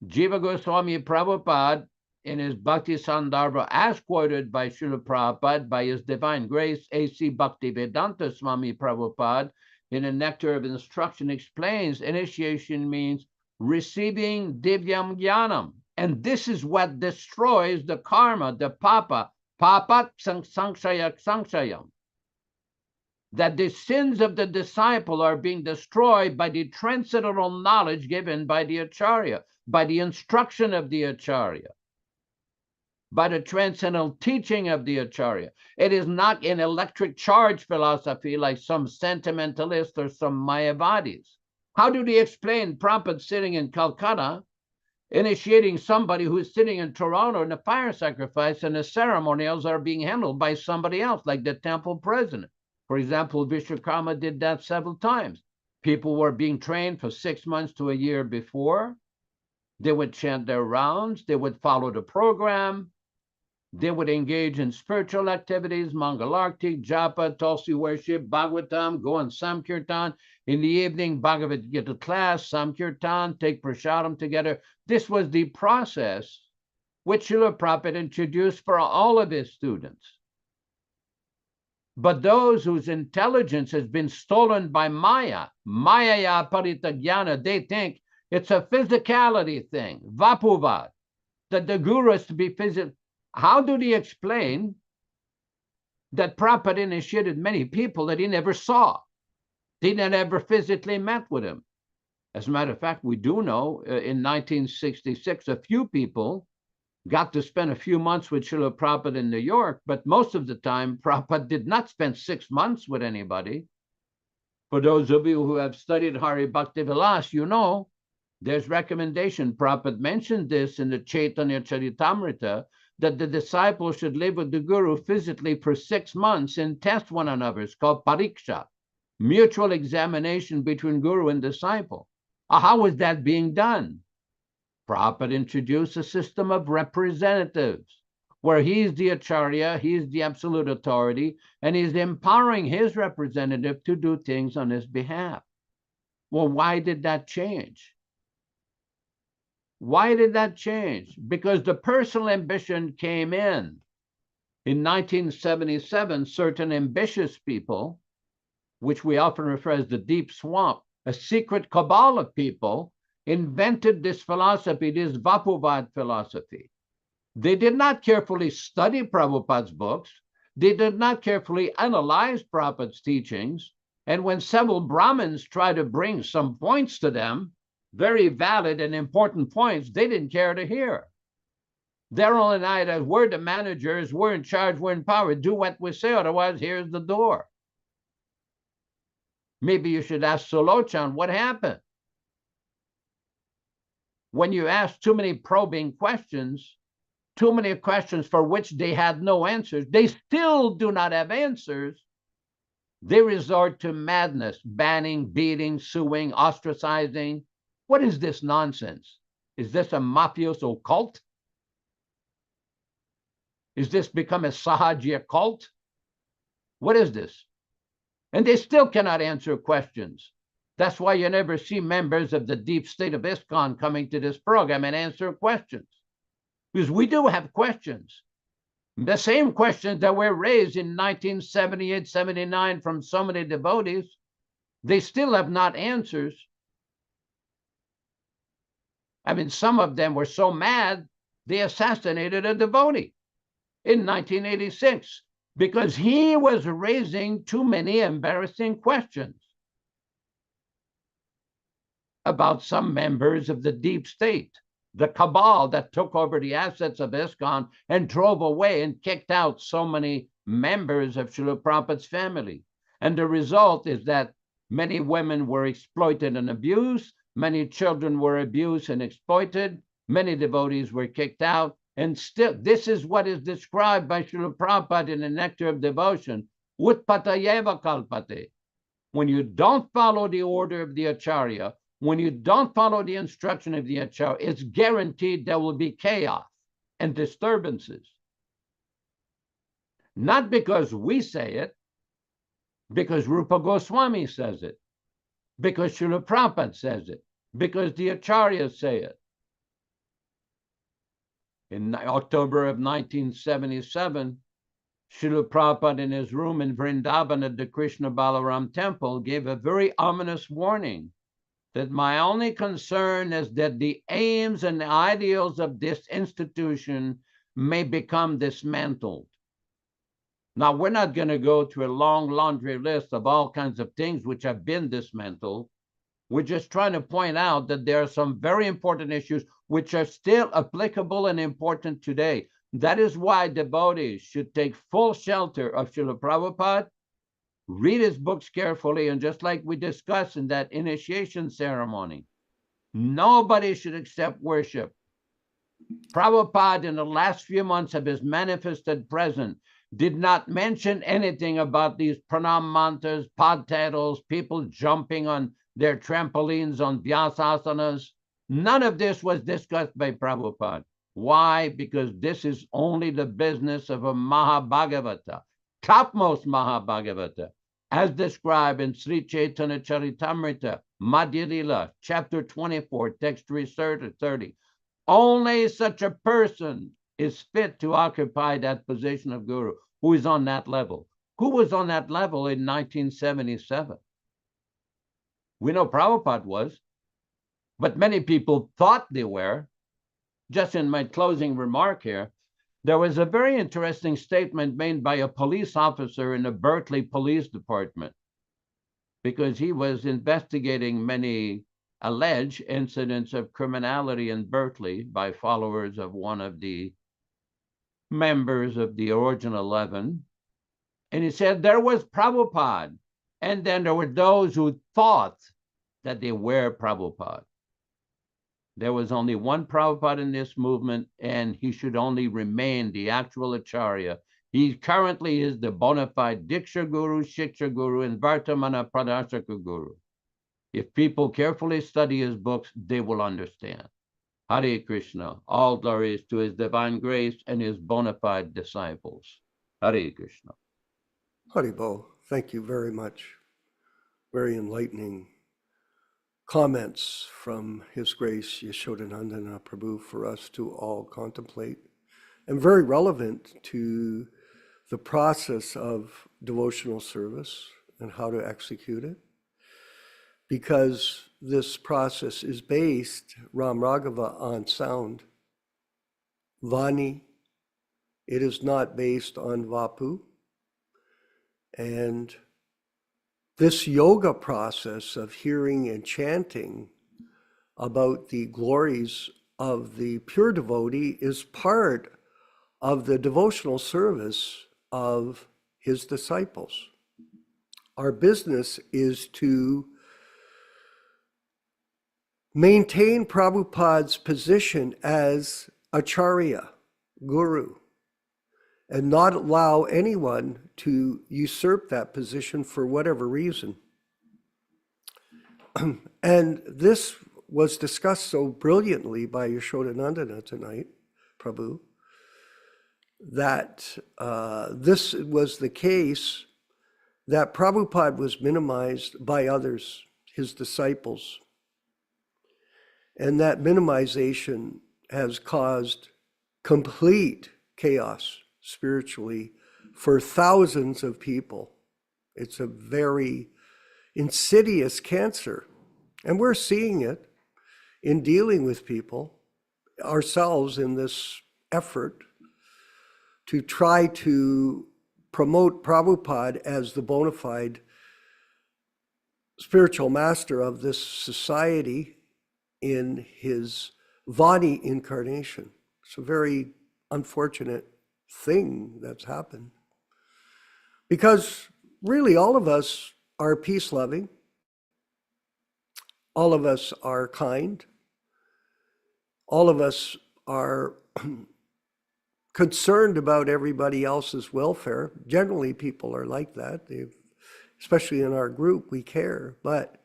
S3: Jiva Goswami Prabhupada, in his Bhakti Sandarbha, as quoted by Srila Prabhupada, by His Divine Grace, A.C. Bhaktivedanta Swami Prabhupada, in a Nectar of Instruction, explains initiation means receiving Divyam Jnanam. And this is what destroys the karma, the papa, papat sankshayam. That the sins of the disciple are being destroyed by the transcendental knowledge given by the Acharya, by the instruction of the Acharya, by the transcendental teaching of the Acharya. It is not an electric charge philosophy like some sentimentalists or some Mayavadis. How do they explain Prabhupada sitting in Calcutta, initiating somebody who's sitting in Toronto in a fire sacrifice, and the ceremonials are being handled by somebody else, like the temple president? For example, Vishwakarma did that several times. People were being trained for 6 months to a year before. They would chant their rounds. They would follow the program. They would engage in spiritual activities, Mangalarti, Japa, Tulsi worship, Bhagavatam, go on Samkirtan. In the evening, Bhagavad Gita class, Samkirtan, take Prasadam together. This was the process which Srila Prabhupada introduced for all of his students. But those whose intelligence has been stolen by Maya, Mayaya Paritagyana, they think it's a physicality thing, Vapuvad, that the guru is to be physical. How do they explain that Prabhupada initiated many people that he never saw? They never physically met with him. As a matter of fact, we do know in 1966, a few people got to spend a few months with Srila Prabhupada in New York, but most of the time, Prabhupada did not spend 6 months with anybody. For those of you who have studied Hari Bhakti Vilas, you know, there's recommendation. Prabhupada mentioned this in the Chaitanya Charitamrita, that the disciple should live with the guru physically for 6 months and test one another. It's called pariksha, mutual examination between guru and disciple. How is that being done? Prabhupada introduced a system of representatives, where he's the Acharya, he's the absolute authority, and he's empowering his representative to do things on his behalf. Well, why did that change? Why did that change? Because the personal ambition came in. In 1977, certain ambitious people, which we often refer as the deep swamp, a secret cabal of people, invented this philosophy, this Vapuvad philosophy. They did not carefully study Prabhupada's books. They did not carefully analyze Prabhupada's teachings. And when several Brahmins tried to bring some points to them, very valid and important points, they didn't care to hear. Their only idea is, we're the managers, we're in charge, we're in power, do what we say, otherwise here's the door. Maybe you should ask Solochan what happened. When you ask too many probing questions, too many questions for which they had no answers, they still do not have answers, they resort to madness, banning, beating, suing, ostracizing. What is this nonsense? Is this a mafioso cult? Is this become a Sahajiya cult? What is this? And they still cannot answer questions. That's why you never see members of the deep state of ISKCON coming to this program and answer questions. Because we do have questions. The same questions that were raised in 1978, 79 from so many devotees, they still have not answers. I mean, some of them were so mad, they assassinated a devotee in 1986 because he was raising too many embarrassing questions about some members of the deep state, the cabal that took over the assets of ISKCON and drove away and kicked out so many members of Srila Prabhupada's family. And the result is that many women were exploited and abused, many children were abused and exploited, many devotees were kicked out, and still, this is what is described by Srila Prabhupada in the Nectar of Devotion, Utpatayeva kalpate. When you don't follow the order of the Acharya, when you don't follow the instruction of the Acharya, it's guaranteed there will be chaos and disturbances. Not because we say it, because Rupa Goswami says it, because Srila Prabhupada says it, because the Acharyas say it. In October of 1977, Srila Prabhupada in his room in Vrindavan at the Krishna Balaram temple gave a very ominous warning that my only concern is that the aims and the ideals of this institution may become dismantled. Now, we're not going to go through a long laundry list of all kinds of things which have been dismantled. We're just trying to point out that there are some very important issues which are still applicable and important today. That is why devotees should take full shelter of Srila Prabhupada, read his books carefully, and just like we discussed in that initiation ceremony, nobody should accept worship. Prabhupada, in the last few months of his manifested presence, did not mention anything about these pranam mantras, pad titles, people jumping on their trampolines on vyasasanas. None of this was discussed by Prabhupada. Why? Because this is only the business of a Mahabhagavata, topmost Mahabhagavata, as described in Sri Chaitanya Charitamrita, Madhya Lila, chapter 24, text 330. Only such a person is fit to occupy that position of guru, who is on that level. Who was on that level in 1977? We know Prabhupada was, but many people thought they were. Just in my closing remark here, there was a very interesting statement made by a police officer in the Berkeley Police Department, because he was investigating many alleged incidents of criminality in Berkeley by followers of one of the members of the original 11. And he said there was Prabhupada, and then there were those who thought that they were Prabhupada. There was only one Prabhupada in this movement, and he should only remain the actual Acharya. He currently is the bona fide Diksha Guru, Shiksha Guru, and Vartamana Pradashaka Guru. If people carefully study his books, they will understand. Hare Krishna, all glories to his divine grace and his bona fide disciples. Hare Krishna.
S2: Haribo, thank you very much. Very enlightening comments from His Grace Yashodananda Prabhu for us to all contemplate, and very relevant to the process of devotional service and how to execute it, because this process is based, Ram Raghava, on sound, Vani. It is not based on Vapu. And this yoga process of hearing and chanting about the glories of the pure devotee is part of the devotional service of his disciples. Our business is to maintain Prabhupada's position as Acharya, Guru, and not allow anyone to usurp that position for whatever reason. And this was discussed so brilliantly by Yashodananda tonight, Prabhu, that this was the case, that Prabhupada was minimized by others, his disciples. And that minimization has caused complete chaos spiritually for thousands of people. It's a very insidious cancer. And we're seeing it in dealing with people, ourselves, in this effort to try to promote Prabhupada as the bona fide spiritual master of this society in his Vani incarnation. It's a very unfortunate thing that's happened. Because really all of us are peace-loving. All of us are kind. All of us are concerned about everybody else's welfare. Generally, people are like that. Especially in our group, we care. But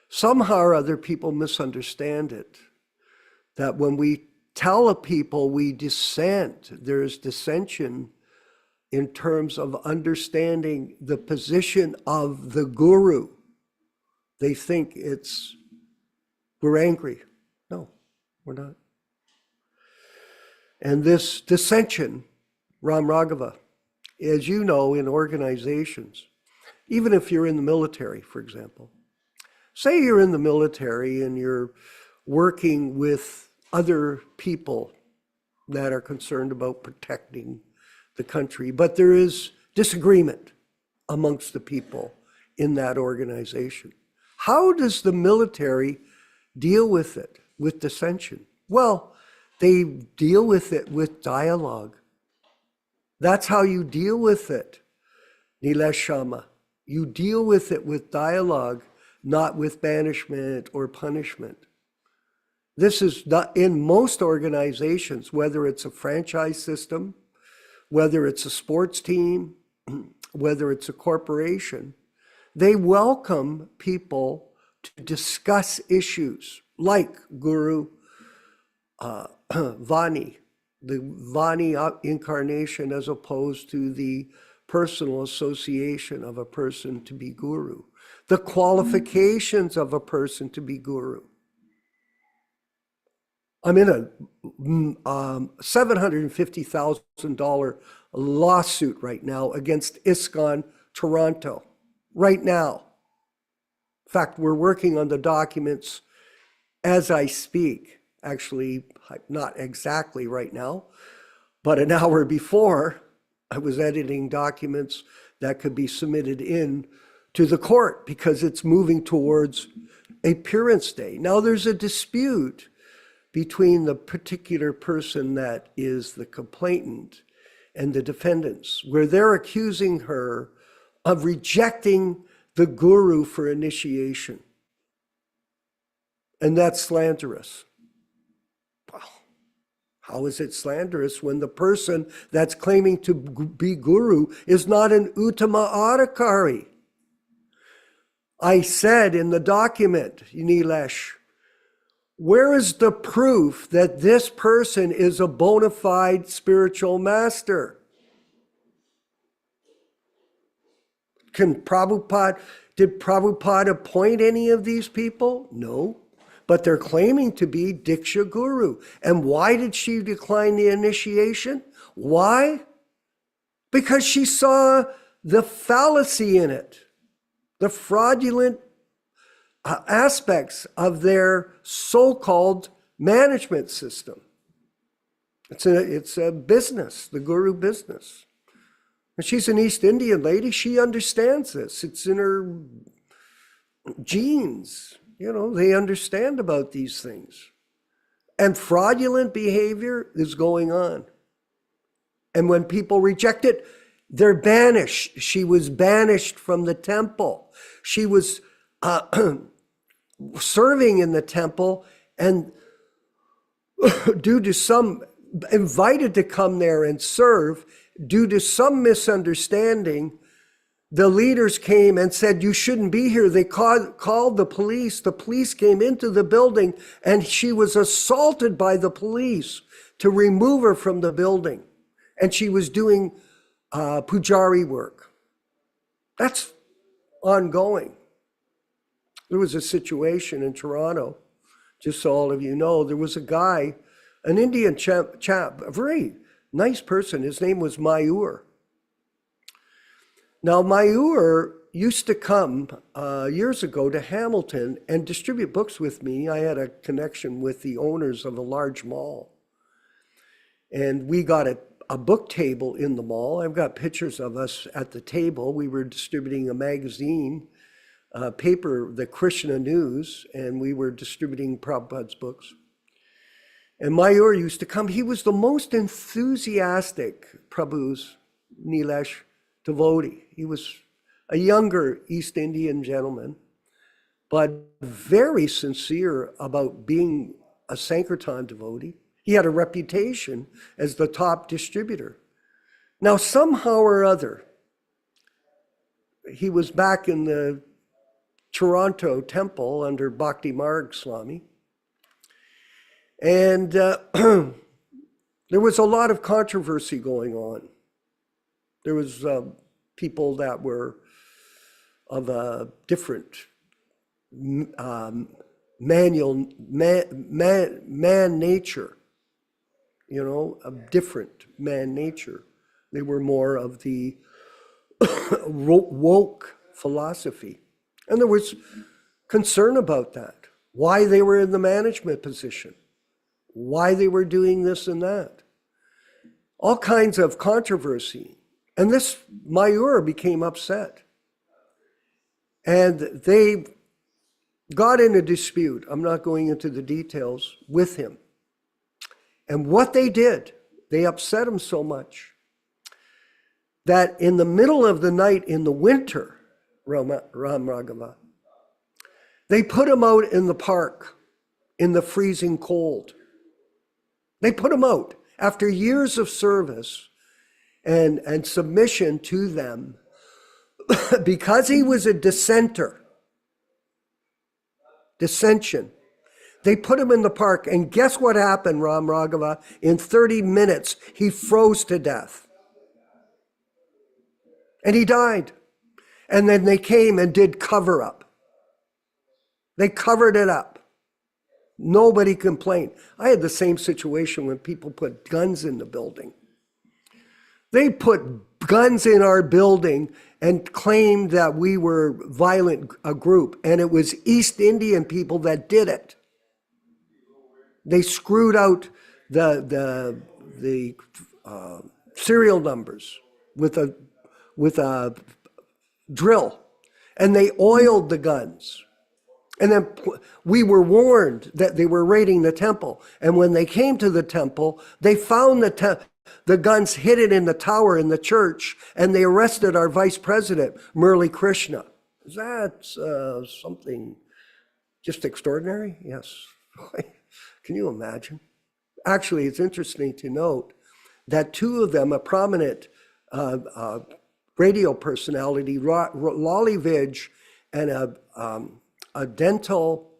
S2: somehow or other, people misunderstand it. That when we tell people we dissent, there is dissension in terms of understanding the position of the guru. They think we're angry. No, we're not. And this dissension, Ram Raghava, as you know, in organizations, even if you're in the military, for example, say you're in the military and you're working with other people that are concerned about protecting the country, but there is disagreement amongst the people in that organization. How does the military deal with it, with dissension? Well, they deal with it with dialogue. That's how you deal with it, Nilesh Sharma. You deal with it with dialogue, not with banishment or punishment. This is not in most organizations, whether it's a franchise system, whether it's a sports team, whether it's a corporation, they welcome people to discuss issues like Guru Vani, the Vani incarnation as opposed to the personal association of a person to be Guru, the qualifications of a person to be Guru. I'm in a $750,000 lawsuit right now against ISKCON Toronto, right now. In fact, we're working on the documents as I speak. Actually, not exactly right now, but an hour before, I was editing documents that could be submitted in to the court because it's moving towards appearance day. Now there's a dispute between the particular person that is the complainant and the defendants, where they're accusing her of rejecting the guru for initiation. And that's slanderous. Well, how is it slanderous when the person that's claiming to be guru is not an Uttama Adhikari? I said in the document, Nilesh, where is the proof that this person is a bona fide spiritual master? Did Prabhupada appoint any of these people? No, but they're claiming to be Diksha Guru. And why did she decline the initiation? Why? Because she saw the fallacy in it, the fraudulent aspects of their so-called management system. It's a business, the guru business. And she's an East Indian lady. She understands this. It's in her genes. You know, they understand about these things. And fraudulent behavior is going on. And when people reject it, they're banished. She was banished from the temple. She was serving in the temple, and due to some, invited to come there and serve, due to some misunderstanding, the leaders came and said, you shouldn't be here. They called the police. The police came into the building, and she was assaulted by the police to remove her from the building. And she was doing pujari work. That's ongoing. There was a situation in Toronto, just so all of you know, there was a guy, an Indian chap, a very nice person. His name was Mayur. Now, Mayur used to come years ago to Hamilton and distribute books with me. I had a connection with the owners of a large mall. And we got a book table in the mall. I've got pictures of us at the table. We were distributing a magazine, paper, the Krishna News, and we were distributing Prabhupada's books. And Mayur used to come. He was the most enthusiastic Prabhu's Nilesh devotee. He was a younger East Indian gentleman, but very sincere about being a Sankirtan devotee. He had a reputation as the top distributor. Now, somehow or other, he was back in the Toronto temple under Bhakti Marg Swami. And there was a lot of controversy going on. There was people that were of a different man nature, a different man nature. They were more of the woke philosophy. And there was concern about that, why they were in the management position, why they were doing this and that. All kinds of controversy. And this Mayur became upset. And they got in a dispute, I'm not going into the details, with him. And what they did, they upset him so much that in the middle of the night in the winter, Ram Raghava, they put him out in the park in the freezing cold. They put him out after years of service and submission to them because he was a dissension. They put him in the park, and guess what happened, Ram Raghava? In 30 minutes, he froze to death. And he died. And then they came and did cover up. They covered it up. Nobody complained. I had the same situation when people put guns in the building. They put guns in our building and claimed that we were a group, and it was East Indian people that did it. They screwed out the serial numbers with a drill, and they oiled the guns. And then we were warned that they were raiding the temple. And when they came to the temple, they found the guns hidden in the tower in the church, and they arrested our vice president, Murli Krishna. Is that something just extraordinary? Yes. Can you imagine? Actually, it's interesting to note that two of them, a prominent radio personality, Lolly Vidge, and a dental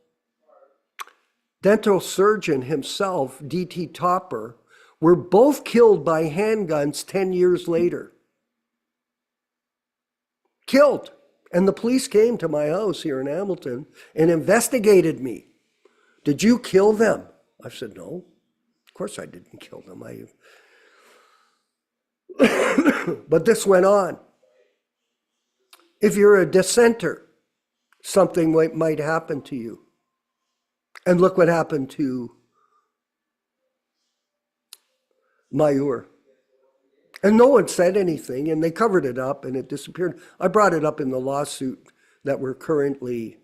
S2: surgeon himself, D.T. Topper, were both killed by handguns 10 years later. Killed. And the police came to my house here in Hamilton and investigated me. Did you kill them? I said, no, of course I didn't kill them. But this went on. If you're a dissenter, something might happen to you. And look what happened to Mayur. And no one said anything, and they covered it up, and it disappeared. I brought it up in the lawsuit that we're currently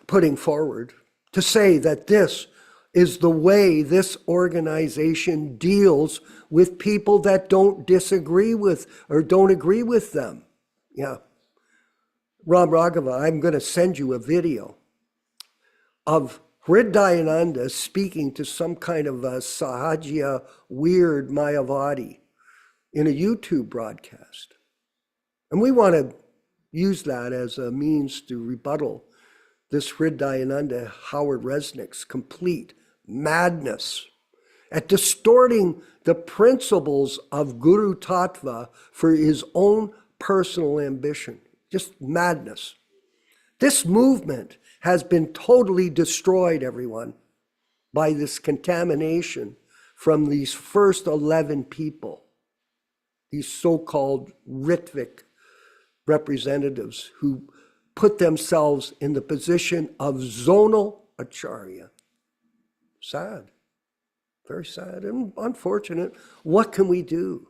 S2: putting forward to say that this is the way this organization deals with people that don't disagree with or don't agree with them. Yeah. Ram Raghava, I'm going to send you a video of Nityānanda speaking to some kind of a Sahajya weird Mayavadi in a YouTube broadcast. And we want to use that as a means to rebuttal this Nityānanda Howard Resnick's complete madness at distorting the principles of Guru Tattva for his own personal ambition. Just madness. This movement has been totally destroyed, everyone, by this contamination from these first 11 people, these so-called Ritvik representatives who put themselves in the position of zonal acharya. Sad, very sad and unfortunate. What can we do?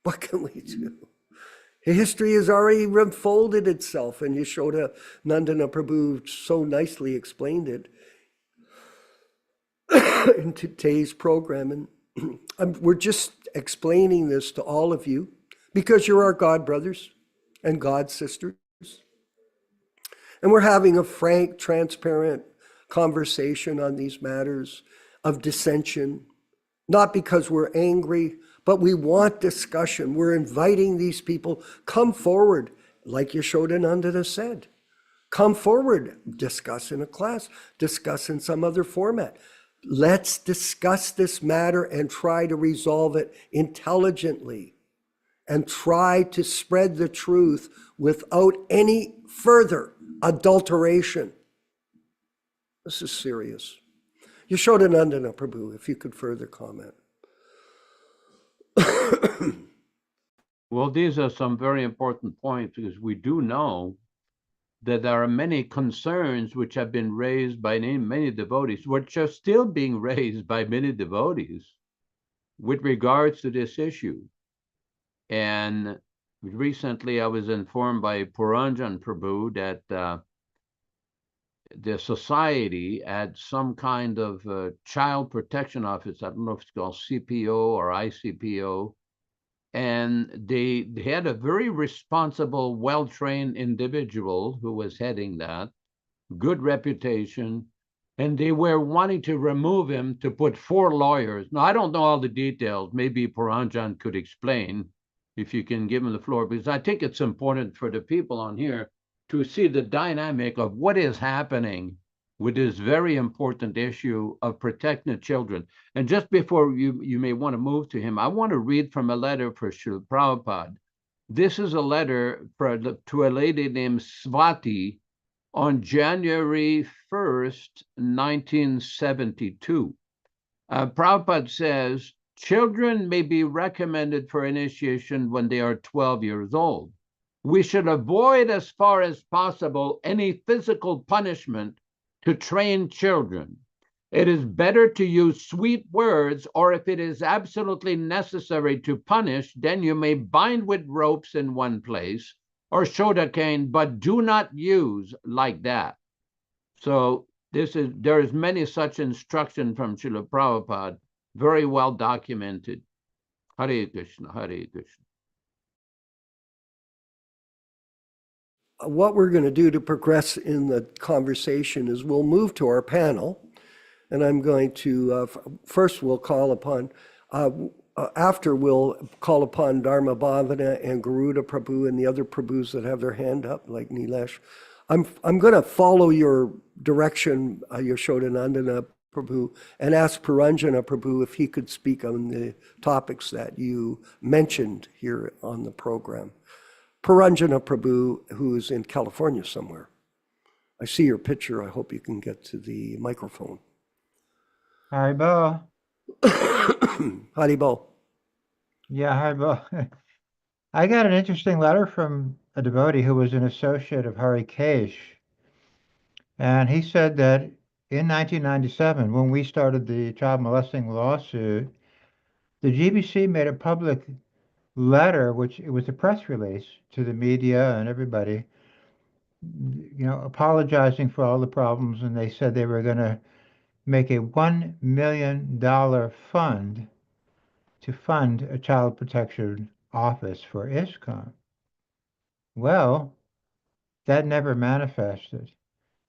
S2: What can we do? History has already unfolded itself, and Yashoda Nandana Prabhu so nicely explained it in today's program. And we're just explaining this to all of you because you're our God brothers and God sisters. And we're having a frank, transparent conversation on these matters of dissension, not because we're angry, but we want discussion. We're inviting these people, come forward, like Yashodananda said. Come forward, discuss in a class, discuss in some other format. Let's discuss this matter and try to resolve it intelligently and try to spread the truth without any further adulteration. This is serious. Yashodanandana Prabhu, if you could further comment.
S3: Well, these are some very important points, because we do know that there are many concerns which have been raised by many devotees, which are still being raised by many devotees with regards to this issue. And recently I was informed by Puranjan Prabhu that the society had some kind of child protection office. I don't know if it's called CPO or ICPO. And they had a very responsible, well-trained individual who was heading that, good reputation, and they were wanting to remove him to put 4 lawyers. Now, I don't know all the details. Maybe Puranjan could explain, if you can give him the floor, because I think it's important for the people on here to see the dynamic of what is happening with this very important issue of protecting the children. And just before you may want to move to him, I want to read from a letter for Srila Prabhupada. This is a letter to a lady named Swati on January 1st, 1972. Prabhupada says, children may be recommended for initiation when they are 12 years old. We should avoid as far as possible any physical punishment to train children. It is better to use sweet words, or if it is absolutely necessary to punish, then you may bind with ropes in one place or shoulder cane, but do not use like that. So there is many such instruction from Srila Prabhupada, very well documented. Hare Krishna, Hare Krishna.
S2: What we're going to do to progress in the conversation is we'll move to our panel, and I'm going to, first we'll call upon, after we'll call upon Dharma Bhavana and Garuda Prabhu and the other Prabhus that have their hand up, like Nilesh. I'm going to follow your direction, Yashodanandana Prabhu, and ask Puranjana Prabhu if he could speak on the topics that you mentioned here on the program. Puranjana Prabhu, who is in California somewhere. I see your picture. I hope you can get to the microphone.
S4: Haribo.
S2: Haribo.
S4: Yeah, Haribo. I got an interesting letter from a devotee who was an associate of Hari Kesh. And he said that in 1997, when we started the child molesting lawsuit, the GBC made a public letter, which it was a press release to the media and everybody, apologizing for all the problems. And they said they were going to make a $1 million fund to fund a child protection office for ISKCON. Well, that never manifested.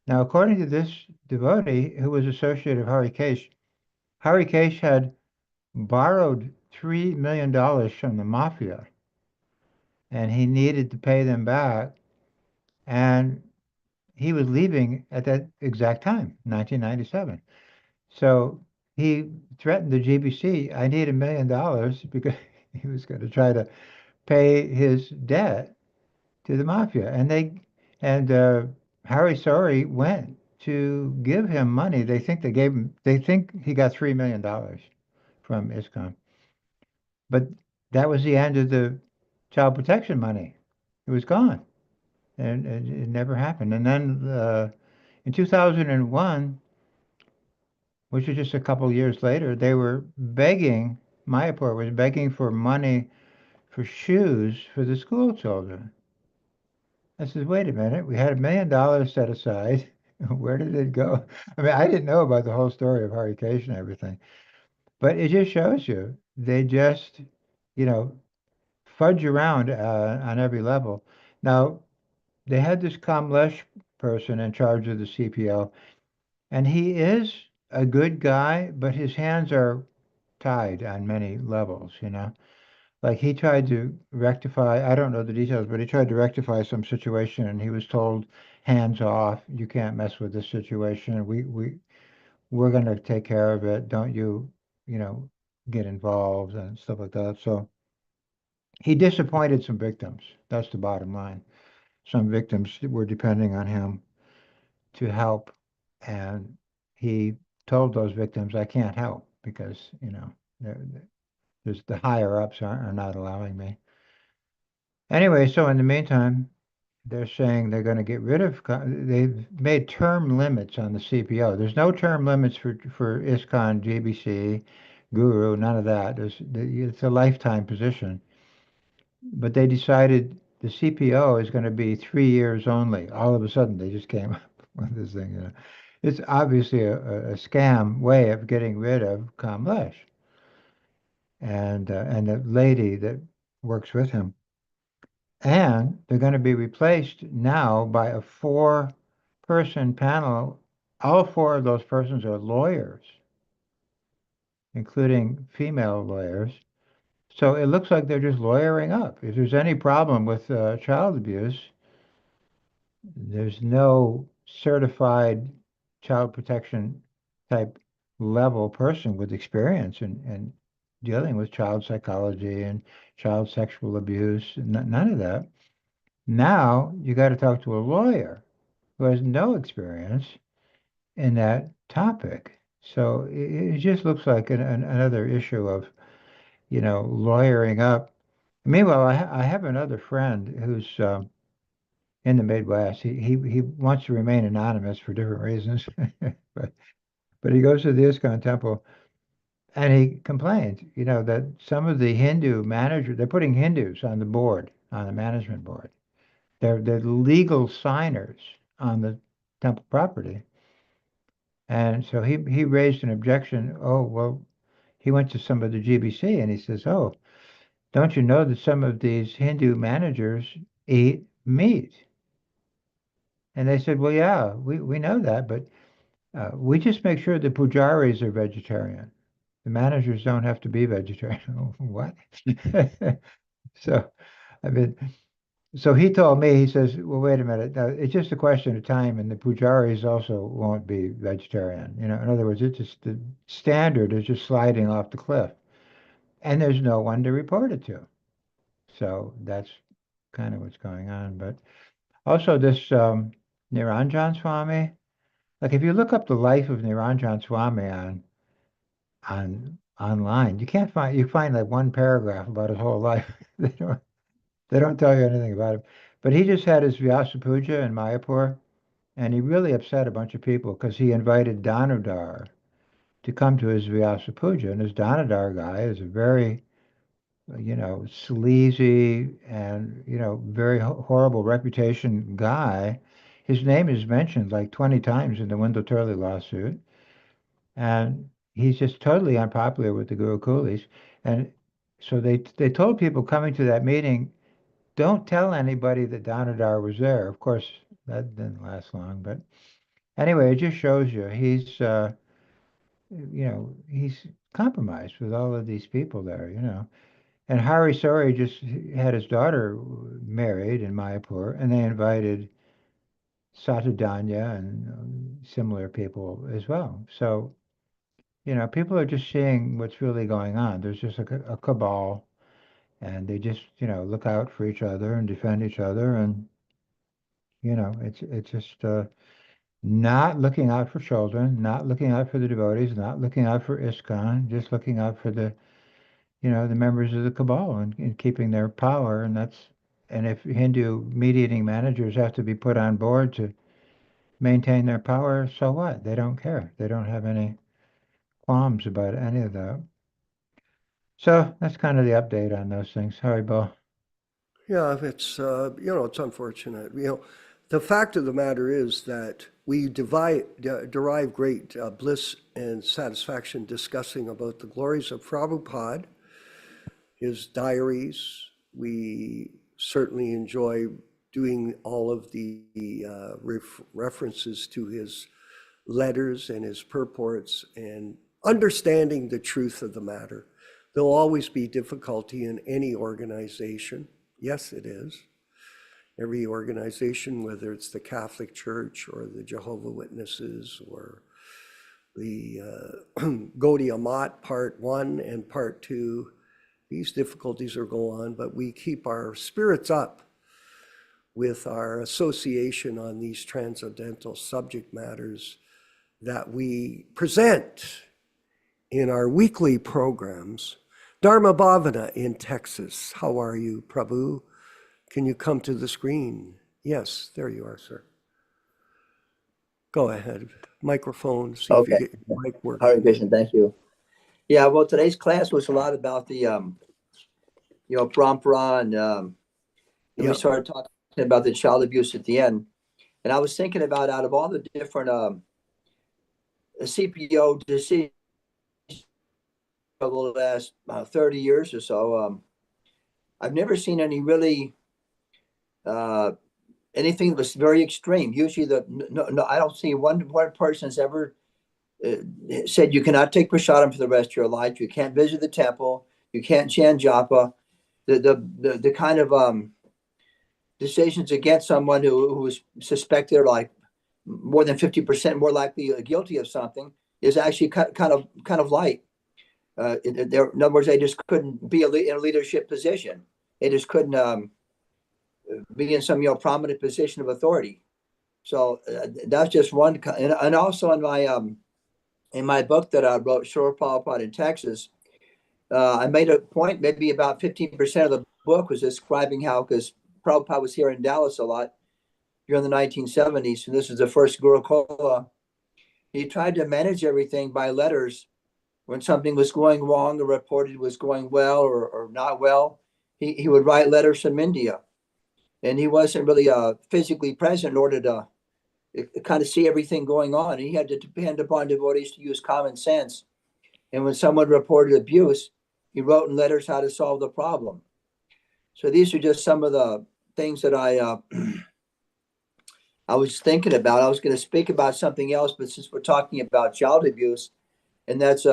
S4: Now, according to this devotee who was associated with Hari Kesh had borrowed $3 million from the mafia, and he needed to pay them back, and he was leaving at that exact time, 1997. So he threatened the GBC, I need $1 million, because he was going to try to pay his debt to the mafia. And Harry Sori went to give him money. They think he got $3 million from ISKCON. But that was the end of the child protection money. It was gone. And it never happened. And then in 2001, which was just a couple years later, they were begging, Mayapur was begging for money for shoes for the school children. I said, wait a minute, we had $1 million set aside. Where did it go? I mean, I didn't know about the whole story of Hari Kesh and everything, but it just shows you, they just, fudge around on every level. Now, they had this Kamlesh person in charge of the CPO, and he is a good guy, but his hands are tied on many levels, Like he tried to rectify, I don't know the details, but he tried to rectify some situation and he was told, hands off, you can't mess with this situation. we're going to take care of it. Don't you, get involved and stuff like that. So he disappointed some victims. That's the bottom line. Some victims were depending on him to help, and he told those victims, I can't help because, there's the higher ups are not allowing me. Anyway, so in the meantime, they're saying they're going to get rid of, they've made term limits on the CPO. There's no term limits for ISKCON, GBC, Guru, none of that. It's a lifetime position. But they decided the CPO is going to be 3 years only. All of a sudden, they just came up with this thing. It's obviously a scam way of getting rid of Kamlesh and the lady that works with him. And they're going to be replaced now by a 4-person panel. All 4 of those persons are lawyers, including female lawyers. So it looks like they're just lawyering up. If there's any problem with child abuse, there's no certified child protection type level person with experience in dealing with child psychology and child sexual abuse, none of that. Now you got to talk to a lawyer who has no experience in that topic. So it just looks like another issue of, lawyering up. Meanwhile, I have another friend who's in the Midwest. He wants to remain anonymous for different reasons, but he goes to the ISKCON temple and he complains, that some of the Hindu managers, they're putting Hindus on the board, on the management board. They're legal signers on the temple property. And so he raised an objection. Oh, well, he went to some of the GBC and he says, oh, don't you know that some of these Hindu managers eat meat? And they said, well, yeah, we know that, but we just make sure the pujaris are vegetarian. The managers don't have to be vegetarian. What? So, I mean, so he told me, he says, well, wait a minute. Now, it's just a question of time, and the pujaris also won't be vegetarian. In other words, it's just the standard is just sliding off the cliff, and there's no one to report it to. So that's kind of what's going on. But also this Niranjan Swami, like if you look up the life of Niranjan Swami on online, you find like one paragraph about his whole life. They don't tell you anything about him. But he just had his Vyasa Puja in Mayapur, and he really upset a bunch of people because he invited Danudar to come to his Vyasa Puja. And his Danudar guy is a very, sleazy and, very horrible reputation guy. His name is mentioned like 20 times in the Wendell Turley lawsuit. And he's just totally unpopular with the Gurukulis. And so they told people coming to that meeting, don't tell anybody that Danadar was there. Of course, that didn't last long, but anyway, it just shows you he's compromised with all of these people there. And Hari Sori just had his daughter married in Mayapur, and they invited Satudanya and similar people as well. So, people are just seeing what's really going on. There's just a cabal, and they just, look out for each other and defend each other, and it's just not looking out for children, not looking out for the devotees, not looking out for ISKCON, just looking out for the members of the cabal and keeping their power. And if Hindu meat-eating managers have to be put on board to maintain their power, so what? They don't care. They don't have any qualms about any of that. So that's kind of the update on those things. Sorry, Bill.
S2: Yeah, it's unfortunate. The fact of the matter is that we derive great bliss and satisfaction discussing about the glories of Prabhupada, his diaries. We certainly enjoy doing all of the references to his letters and his purports and understanding the truth of the matter. There'll always be difficulty in any organization. Yes, it is. Every organization, whether it's the Catholic Church or the Jehovah's Witnesses or the Gaudiya Mat Part 1 and Part 2. These difficulties are going on, but we keep our spirits up with our association on these transcendental subject matters that we present in our weekly programs. Dharma Bhavana in Texas. How are you, Prabhu? Can you come to the screen? Yes, there you are, sir. Go ahead. Microphone, see if you get your mic working.
S5: Hare Krishna, thank you. Yeah, well, today's class was a lot about the, parampara, and we started talking about the child abuse at the end. And I was thinking about, out of all the different CPO decisions over the last 30 years or so, I've never seen any really anything that was very extreme. Usually, I don't see one person's ever said you cannot take prasadam for the rest of your life. You can't visit the temple. You can't chant japa. The kind of decisions against someone who is suspected or like more than 50% more likely guilty of something is actually kind of light. In other words, they just couldn't be in a leadership position. They just couldn't be in some prominent position of authority. So that's just one. And also in my book that I wrote, Shore Prabhupada in Texas, I made a point, maybe about 15% of the book was describing how, because Prabhupada was here in Dallas a lot during the 1970s, and this is the first Gurukula. He tried to manage everything by letters. When something was going wrong or reported was going well or not well, he would write letters from India. And he wasn't really physically present in order to kind of see everything going on. And he had to depend upon devotees to use common sense. And when someone reported abuse, he wrote in letters how to solve the problem. So these are just some of the things that I was thinking about. I was going to speak about something else, but since we're talking about child abuse, and that's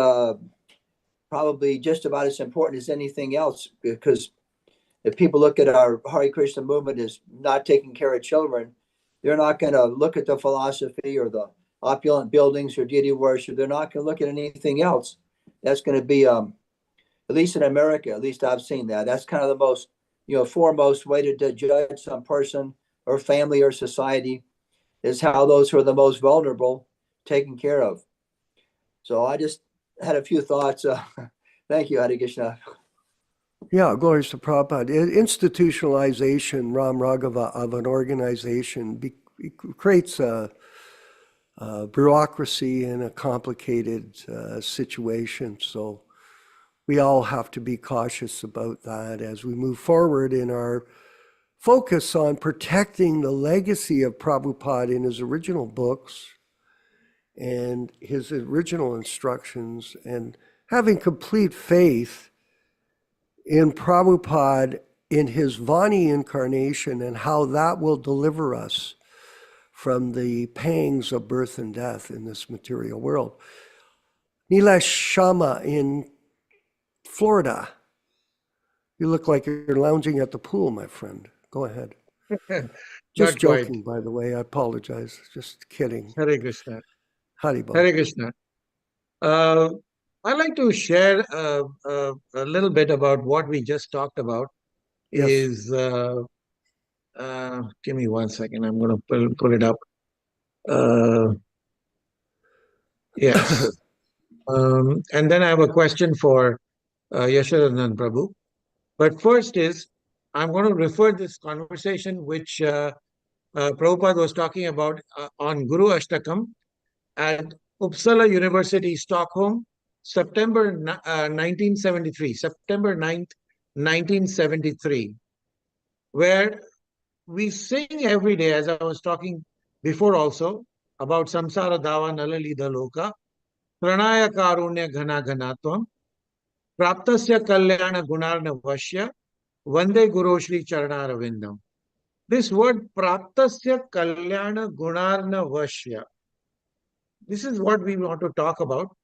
S5: probably just about as important as anything else, because if people look at our Hare Krishna movement as not taking care of children, they're not going to look at the philosophy or the opulent buildings or deity worship. They're not going to look at anything else. That's going to be, at least in America, at least I've seen that. That's kind of the most, foremost way to judge some person or family or society, is how those who are the most vulnerable taken care of. So I just had a few thoughts. Thank you, Hare Krishna.
S2: Yeah, glories to Prabhupada. Institutionalization, Ram Raghava, of an organization creates a bureaucracy and a complicated situation. So we all have to be cautious about that as we move forward in our focus on protecting the legacy of Prabhupada in his original books and his original instructions, and having complete faith in Prabhupada, in his Vani incarnation, and how that will deliver us from the pangs of birth and death in this material world. Nilesh Sharma in Florida. You look like you're lounging at the pool, my friend. Go ahead. Just joking, by the way. I apologize. Just kidding.
S6: Hare Krishna.
S2: Haribol.
S6: Hare Krishna. I'd like to share a little bit about what we just talked about.
S2: Yes.
S6: Give me 1 second. I'm going to pull it up. Yes. And then I have a question for Yashodanand Prabhu. But first I'm going to refer this conversation which Prabhupada was talking about on Guru Ashtakam at Uppsala University, Stockholm, September 1973, September 9th, 1973, where we sing every day, as I was talking before also, about Samsara Dava Nalalida Loka, Pranaya Karunya Ghana Ghanatvam, Praptasya Kalyana Gunarna Vashya, Vande Guru Shri Charanaravindam. This word Praptasya Kalyana Gunarna Vashya, this is what we want to talk about.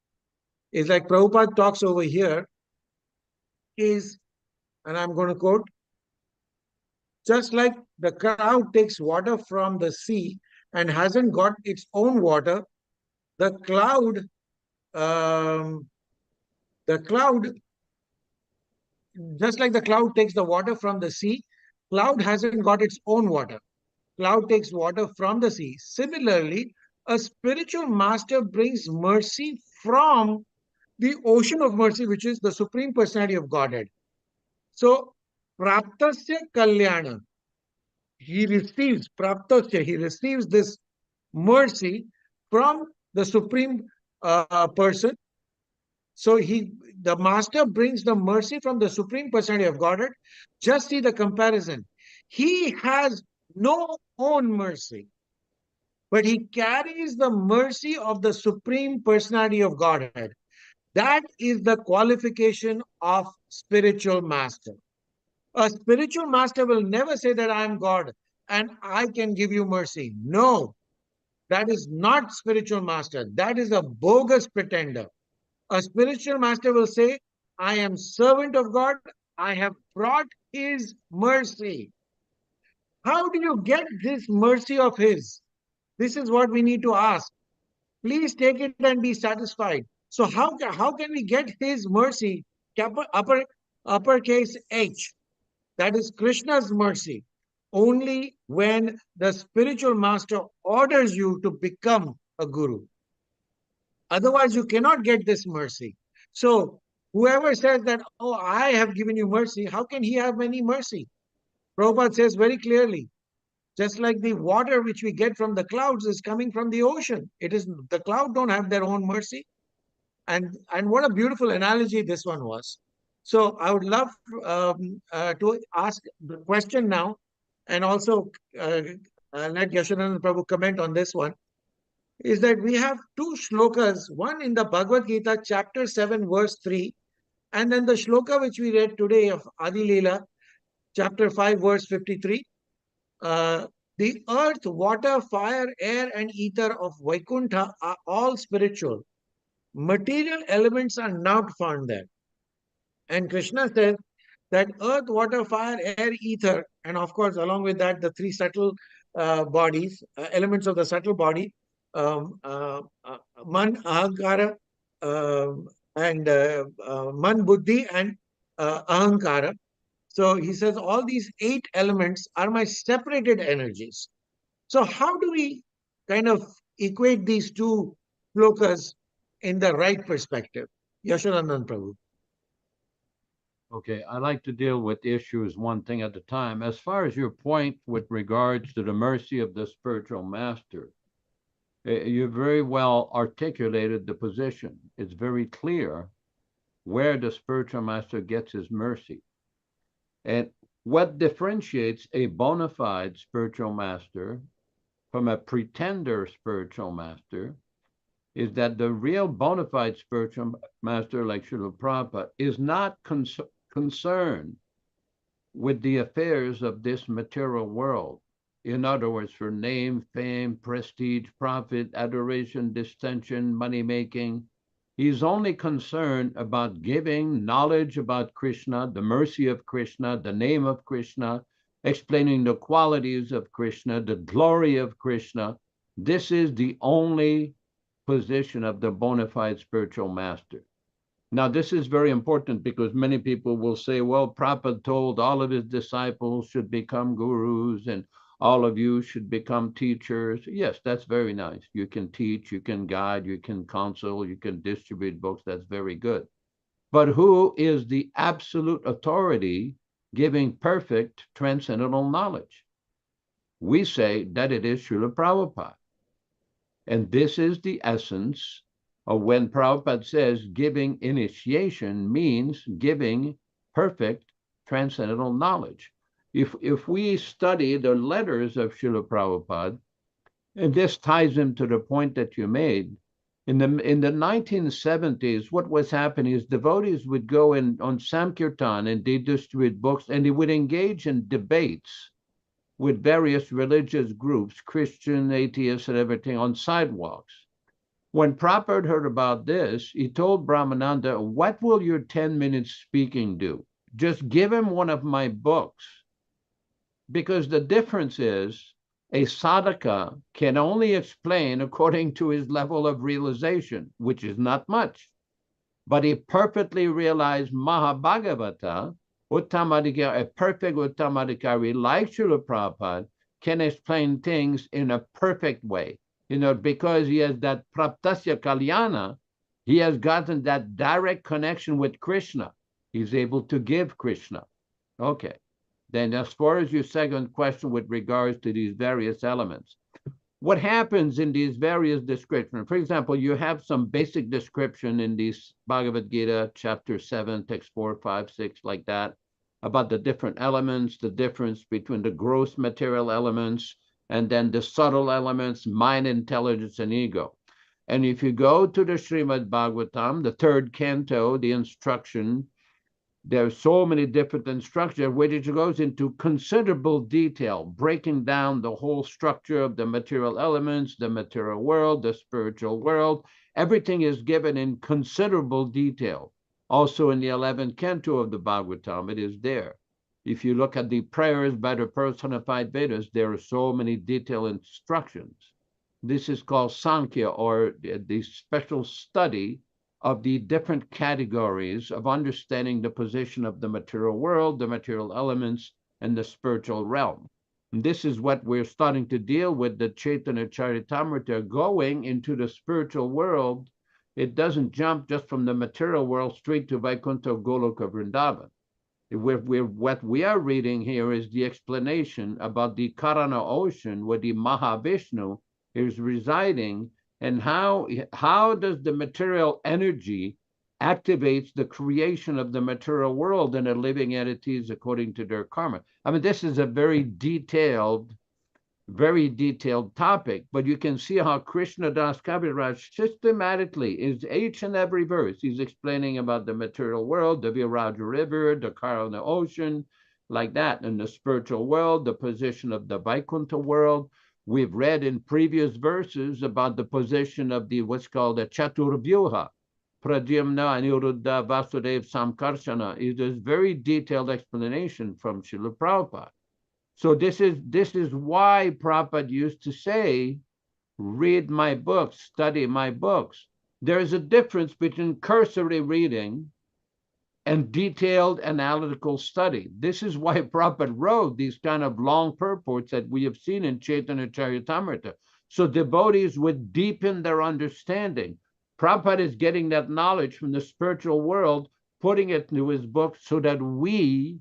S6: Is like Prabhupada talks over here, is, and I'm going to quote, just like the cow takes water from the sea and hasn't got its own water, the cloud the cloud, just like the cloud takes the water from the sea, cloud hasn't got its own water. Cloud takes water from the sea. Similarly, a spiritual master brings mercy from the ocean of mercy, which is the Supreme Personality of Godhead. So, praptasya kalyana, he receives this mercy from the Supreme Person. So the master brings the mercy from the Supreme Personality of Godhead. Just see the comparison. He has no own mercy, but he carries the mercy of the Supreme Personality of Godhead. That is the qualification of spiritual master. A spiritual master will never say that I am God and I can give you mercy. No, that is not spiritual master. That is a bogus pretender. A spiritual master will say, I am servant of God. I have brought his mercy. How do you get this mercy of his? This is what we need to ask. Please take it and be satisfied. So how can we get his mercy, uppercase H? That is Krishna's mercy. Only when the spiritual master orders you to become a guru. Otherwise, you cannot get this mercy. So whoever says that, oh, I have given you mercy, how can he have any mercy? Prabhupada says very clearly, just like the water which we get from the clouds is coming from the ocean. It is the cloud don't have their own mercy. And what a beautiful analogy this one was. So I would love to ask the question now, and also let Yashananda Prabhu comment on this one, is that we have two shlokas, one in the Bhagavad Gita, chapter 7, verse 3, and then the shloka which we read today of Adi Leela, chapter 5, verse 53. The earth, water, fire, air, and ether of Vaikuntha are all spiritual. Material elements are not found there. And Krishna says that earth, water, fire, air, ether, and of course, along with that, the three subtle bodies, elements of the subtle body, man, ahankara, and man, buddhi, and ahankara. So he says all these 8 elements are my separated energies. So how do we kind of equate these two shlokas in the right perspective? Yashananda Prabhu.
S3: Okay, I like to deal with issues one thing at a time. As far as your point with regards to the mercy of the spiritual master, you very well articulated the position. It's very clear where the spiritual master gets his mercy. And what differentiates a bona fide spiritual master from a pretender spiritual master is that the real bona fide spiritual master, like Srila Prabhupada, is not concerned with the affairs of this material world. In other words, for name, fame, prestige, profit, adoration, distinction, money-making. He's only concerned about giving knowledge about Krishna, the mercy of Krishna, the name of Krishna, explaining the qualities of Krishna, the glory of Krishna. This is the only position of the bona fide spiritual master. Now, this is very important because many people will say, well, Prabhupada told all of his disciples should become gurus and all of you should become teachers. Yes, that's very nice. You can teach, you can guide, you can counsel, you can distribute books. That's very good. But who is the absolute authority giving perfect transcendental knowledge? We say that it is Srila Prabhupada. And this is the essence of when Prabhupada says giving initiation means giving perfect transcendental knowledge. If we study the letters of Srila Prabhupada, and this ties into the point that you made, in the 1970s, what was happening is devotees would go in on Sankirtan and they distribute books and they would engage in debates with various religious groups, Christian, atheists, and everything on sidewalks. When Prabhupada heard about this, he told Brahmananda, what will your 10 minutes speaking do? Just give him one of my books. Because the difference is, a sadhaka can only explain according to his level of realization, which is not much. But he perfectly realized Mahabhagavata, Uttamadhikari, a perfect Uttamadhikari like Srila Prabhupada, can explain things in a perfect way. Because he has that praptasya kalyana, he has gotten that direct connection with Krishna. He's able to give Krishna. Okay. Then as far as your second question with regards to these various elements, what happens in these various descriptions? For example, you have some basic description in these Bhagavad Gita, chapter 7, text 4, 5, 6, like that, about the different elements, the difference between the gross material elements, and then the subtle elements, mind, intelligence, and ego. And if you go to the Srimad Bhagavatam, the third canto, the instruction, there are so many different instructions, which goes into considerable detail, breaking down the whole structure of the material elements, the material world, the spiritual world. Everything is given in considerable detail. Also in the 11th canto of the Bhagavatam, it is there. If you look at the prayers by the personified Vedas, there are so many detailed instructions. This is called Sankhya, or the special study of the different categories of understanding the position of the material world, the material elements, and the spiritual realm. And this is what we're starting to deal with, the Chaitanya Charitamrita going into the spiritual world. It doesn't jump just from the material world straight to Vaikuntha, Goloka, Vrindavan. What we are reading here is the explanation about the Karana ocean, where the Mahavishnu is residing, and how does the material energy activates the creation of the material world and the living entities according to their karma. I mean, this is a very detailed topic, but you can see how Krishna Das Kaviraj systematically is each and every verse. He's explaining about the material world, the Viraja River, the Karana ocean, like that, and the spiritual world, the position of the Vaikuntha world. We've read in previous verses about the position of what's called the Chaturvyuha, Pradyumna, Aniruddha, Vasudev, Samkarshana. It is very detailed explanation from Srila Prabhupada. So this is why Prabhupada used to say, read my books, study my books. There is a difference between cursory reading and detailed analytical study. This is why Prabhupada wrote these kind of long purports that we have seen in Chaitanya Charitamrita. So devotees would deepen their understanding. Prabhupada is getting that knowledge from the spiritual world, putting it into his book so that we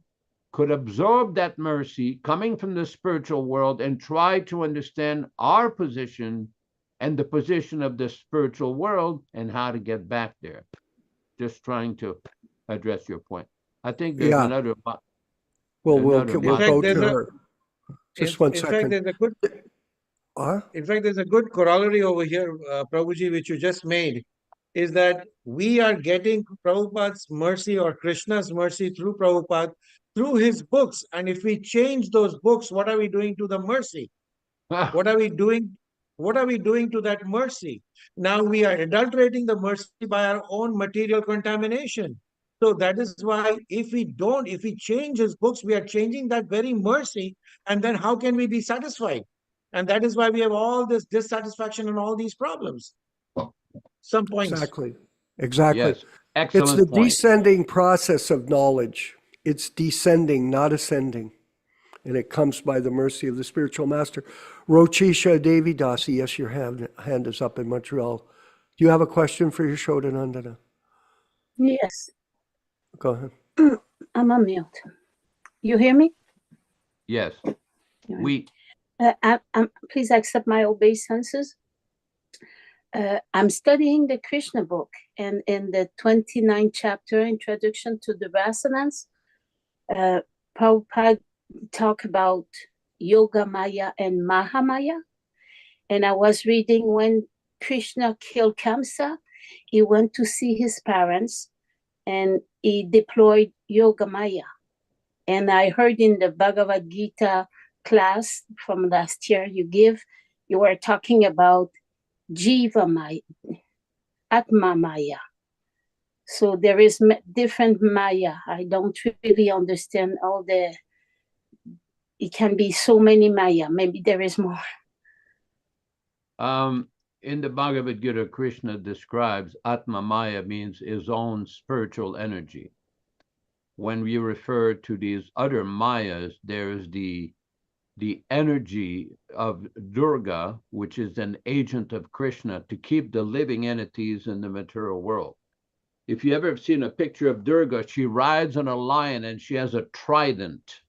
S3: could absorb that mercy coming from the spiritual world and try to understand our position and the position of the spiritual world and how to get back there. Just trying to address your point. I think there's another.
S2: Well, we'll go to her. Just one second.
S6: In fact, there's a good corollary over here, Prabhuji, which you just made, is that we are getting Prabhupada's mercy or Krishna's mercy through Prabhupada, through his books. And if we change those books, what are we doing to the mercy? What are we doing? What are we doing to that mercy? Now we are adulterating the mercy by our own material contamination. So that is why if we change his books, we are changing that very mercy. And then how can we be satisfied? And that is why we have all this dissatisfaction and all these problems. Some points.
S2: Exactly.
S3: Yes. Excellent
S2: It's the
S3: point.
S2: descending process of knowledge. It's descending, not ascending. And it comes by the mercy of the spiritual master. Rochisha Devi Dasi, yes, your hand is up in Montreal. Do you have a question for Yashodanandana?
S7: Yes.
S2: Go ahead.
S7: I'm on mute. You hear me?
S3: Yes. We.
S7: Please accept my obeisances. I'm studying the Krishna book, and in the 29th chapter, Introduction to the Vasanas, Prabhupada talk about Yoga Maya and Mahamaya. And I was reading when Krishna killed Kamsa, he went to see his parents and he deployed Yoga Maya. And I heard in the Bhagavad Gita class from last year you were talking about Jiva Maya, Atma Maya. So there is different Maya. I don't really understand all the it can be so many Maya. Maybe there is more.
S3: In the Bhagavad Gita, Krishna describes Atma Maya means his own spiritual energy. When we refer to these other Mayas, there's the energy of Durga, which is an agent of Krishna to keep the living entities in the material world. If you ever have seen a picture of Durga, she rides on a lion and she has a trident.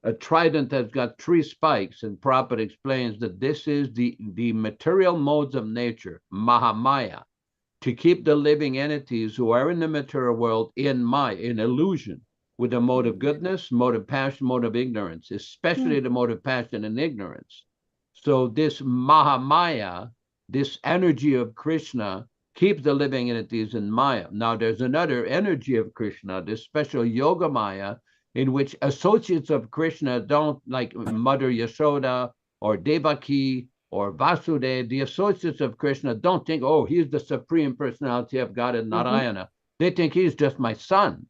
S3: A trident that's got 3 spikes, and Prabhupada explains that this is the material modes of nature, Mahamaya, to keep the living entities who are in the material world in Maya, in illusion, with the mode of goodness, mode of passion, mode of ignorance, especially the mode of passion and ignorance. So this Mahamaya, this energy of Krishna, keeps the living entities in Maya. Now there's another energy of Krishna, this special Yoga Maya, in which associates of Krishna don't, like Mother Yashoda or Devaki or Vasudeva, the associates of Krishna don't think, oh, he's the supreme personality of God in Narayana. They think he's just my son.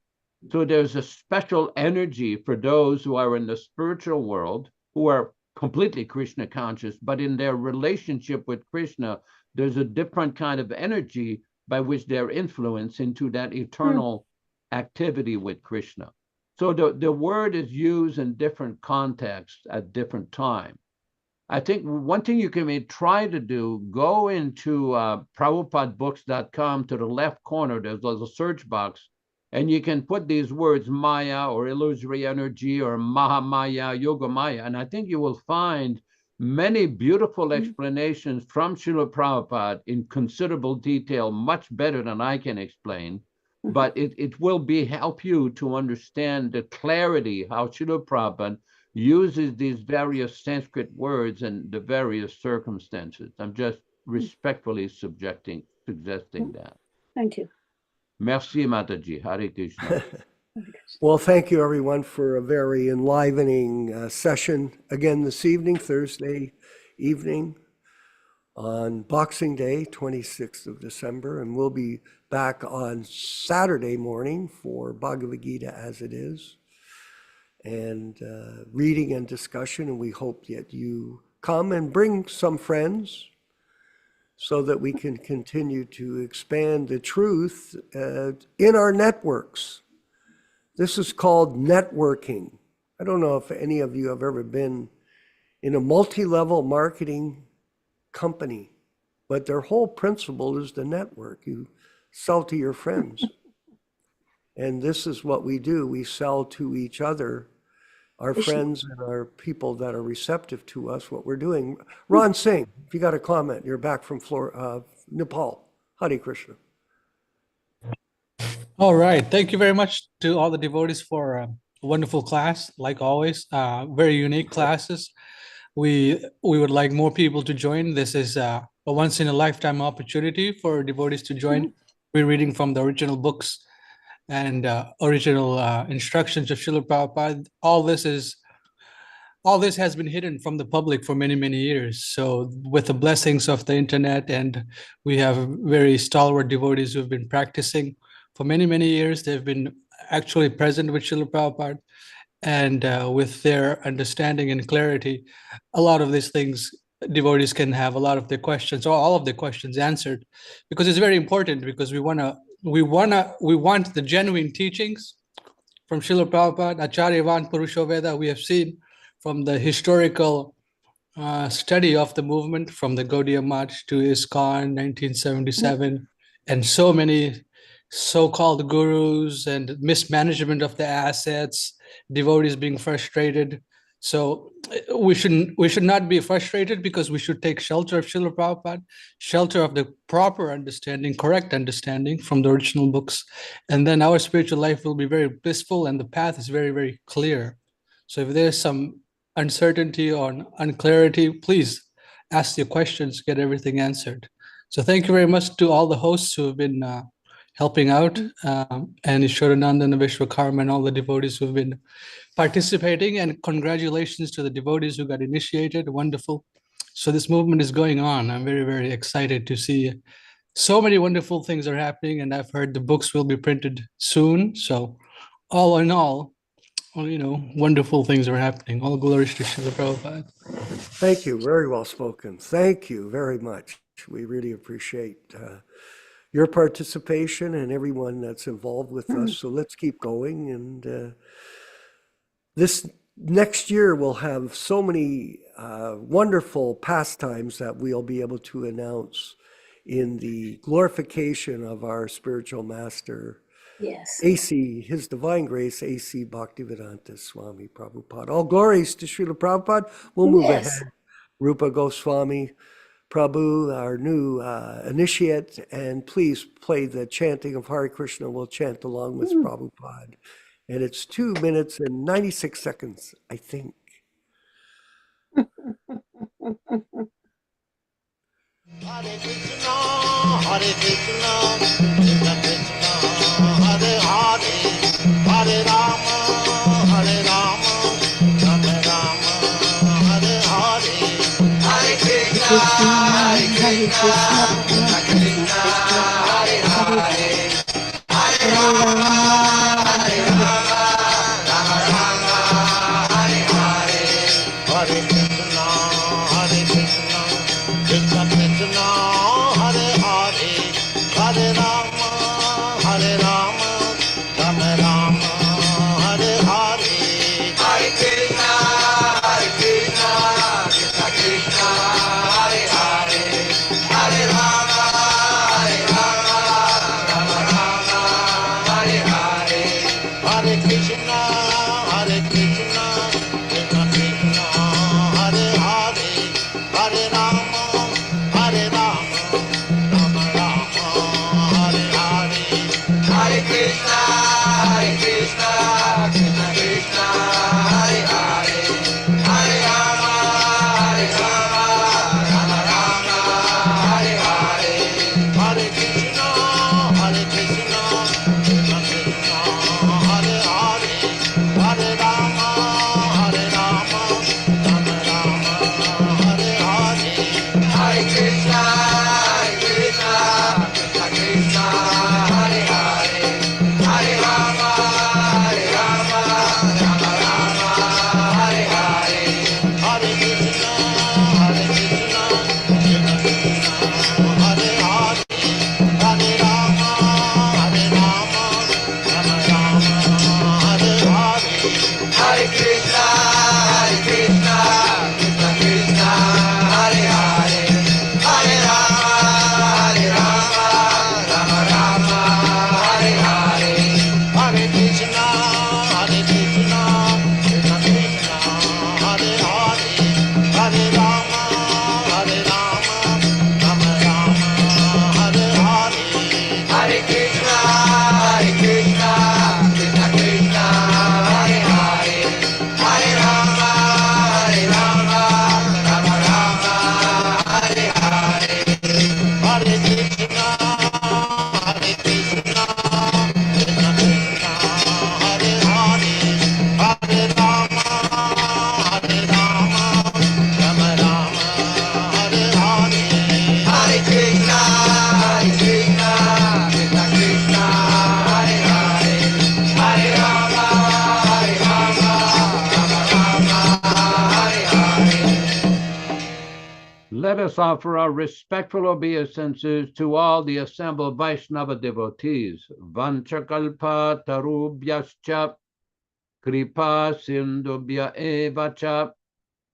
S3: So there's a special energy for those who are in the spiritual world, who are completely Krishna conscious, but in their relationship with Krishna, there's a different kind of energy by which they're influenced into that eternal activity with Krishna. So the word is used in different contexts at different times. I think one thing you can try to do, go into PrabhupadaBooks.com, to the left corner, there's a search box, and you can put these words, Maya or illusory energy or Mahamaya, Yoga Maya, and I think you will find many beautiful explanations from Srila Prabhupada in considerable detail, much better than I can explain. But it will help you to understand the clarity how Srila Prabhupada uses these various Sanskrit words and the various circumstances. I'm just respectfully suggesting that.
S7: Thank you.
S3: Merci, Mataji. Hare Krishna.
S2: Well, thank you, everyone, for a very enlivening session again this evening, Thursday evening, on Boxing Day, 26th of December, and we'll be back on Saturday morning for Bhagavad Gita as it is, and reading and discussion, and we hope that you come and bring some friends so that we can continue to expand the truth in our networks. This is called networking. I don't know if any of you have ever been in a multi-level marketing company, but their whole principle is the network. You sell to your friends. And this is what we do. We sell to each other, our friends and our people that are receptive to us, what we're doing. Ron Singh, if you got a comment, you're back from Nepal. Hare Krishna.
S8: All right. Thank you very much to all the devotees for a wonderful class, like always. Very unique classes. We would like more people to join. This is a once in a lifetime opportunity for devotees to join. We're reading from the original books and original instructions of Srila Prabhupada. All this has been hidden from the public for many, many years. So with the blessings of the internet, and we have very stalwart devotees who have been practicing for many, many years. They've been actually present with Srila Prabhupada, and with their understanding and clarity, a lot of these things, devotees can have a lot of their questions or all of their questions answered, because it's very important, because we want the genuine teachings from Srila Prabhupada, Acharyavan Purusho Veda. We have seen from the historical study of the movement, from the Gaudiya March to ISKCON 1977, and so many so-called gurus and mismanagement of the assets, devotees being frustrated. So we should not be frustrated, because we should take shelter of Srila Prabhupada, shelter of the proper understanding, correct understanding from the original books. And then our spiritual life will be very blissful, and the path is very, very clear. So if there's some uncertainty or unclarity, please ask your questions, get everything answered. So thank you very much to all the hosts who have been helping out, and Nityānanda and Vishwakarma and all the devotees who have been participating, and congratulations to the devotees who got initiated. Wonderful. So this movement is going on. I'm very, very excited to see so many wonderful things are happening, and I've heard the books will be printed soon. So all in all, wonderful things are happening. All glories to Srila Prabhupada.
S2: Thank you. Very well spoken. Thank you very much. We really appreciate your participation and everyone that's involved with us. So let's keep going. And this next year we'll have so many wonderful pastimes that we'll be able to announce in the glorification of our spiritual master,
S7: Yes.
S2: A.C., His Divine Grace, A.C. Bhaktivedanta Swami Prabhupada. All glories to Srila Prabhupada. We'll move
S7: Yes.
S2: ahead. Rupa Goswami, Prabhu, our new initiate, and please play the chanting of Hare Krishna. We'll chant along with Prabhupada. And it's 2 minutes and 96 seconds, I think.
S1: Hare Krishna, Hare Krishna, Krishna Krishna, Hare Hare, Hare Rama, Hare Rama, Rama Rama, Hare Hare, Hare Krishna, Hare Krishna, Krishna Krishna, Hare Hare, Hare Rama, Hare Rama, Rama Rama, Hare Hare, Hare Krishna, Hare Krishna, Krishna Krishna, Hare Hare, Hare Rama, Hare Rama, Rama Rama, Hare Hare, Hare Krishna, Krishna Krishna, Hare Hare, Hare Rama, Hare Rama, Rama Rama, Hare Hare, Hare Krishna, Krishna Krishna, Hare Hare, Hare Rama, Hare Rama, Rama Rama, Hare Hare, Hare Krishna, Krishna Krishna, Hare Hare, Hare Rama, Rama Rama, Hare Hare, Hare Krishna, Krishna Krishna, Hare Hare, Hare Rama, Rama Rama, Hare Hare, Hare Krishna, Krishna Krishna, Hare Hare, Hare Rama, Rama Rama, Hare Hare, Hare Krishna, Krishna Krishna, Hare Hare, Hare Rama, Rama Rama, Hare Hare, Hare Krishna, Krishna Krishna, Hare Hare, Hare Rama, Rama Rama, Hare Hare, Hare Krishna, Krishna Krishna, Hare Hare, Hare Rama, Rama Rama, Hare Hare, Hare Krishna, Krishna Krishna, Hare Hare, Hare Rama, Rama Rama, Hare Hare, Hare Krishna, Krishna Krishna, Hare Hare, Hare Rama, Rama Rama, Hare Hare, Hare Krishna, Krishna Krishna, Hare Hare, Hare Rama,
S3: Let us offer our respectful obeisances to all the assembled Vaishnava devotees. Vanchakalpa tarubhyascha kripa sindubhya evacha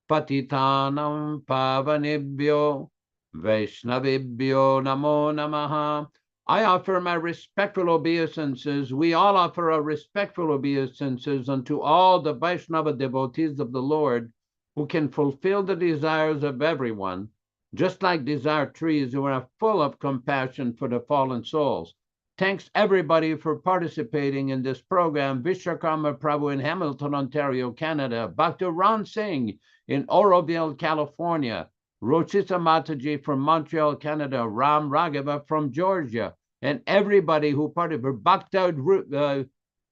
S3: patitanam pavanebhyo Vaishnavebhyo namo namaha. I offer my respectful obeisances. We all offer our respectful obeisances unto all the Vaishnava devotees of the Lord who can fulfill the desires of everyone, just like desire trees who are full of compassion for the fallen souls. Thanks everybody for participating in this program. Vishwakarma Prabhu in Hamilton, Ontario, Canada. Bhakti Ron Singh in Oroville, California. Rochita Mataji from Montreal, Canada. Ram Raghava from Georgia. And everybody who participated. Bhakti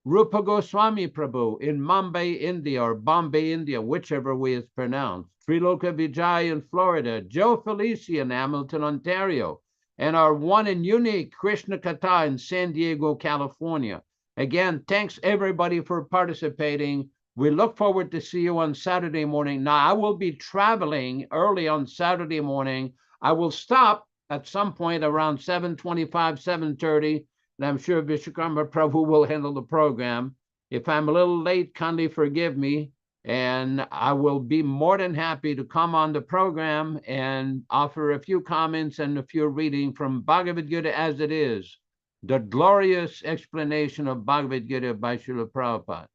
S3: Rupa Goswami Prabhu in Mumbai, India, or Bombay, India, whichever way it's pronounced. Triloka Vijay in Florida. Joe Felicia in Hamilton, Ontario. And our one and unique Krishna Katha in San Diego, California. Again, thanks everybody for participating. We look forward to see you on Saturday morning. Now, I will be traveling early on Saturday morning. I will stop at some point around 7:25, 7:30, and I'm sure Vishwakarma Prabhu will handle the program. If I'm a little late, kindly forgive me, and I will be more than happy to come on the program and offer a few comments and a few reading from Bhagavad Gita as it is, the glorious explanation of Bhagavad Gita by Srila Prabhupada.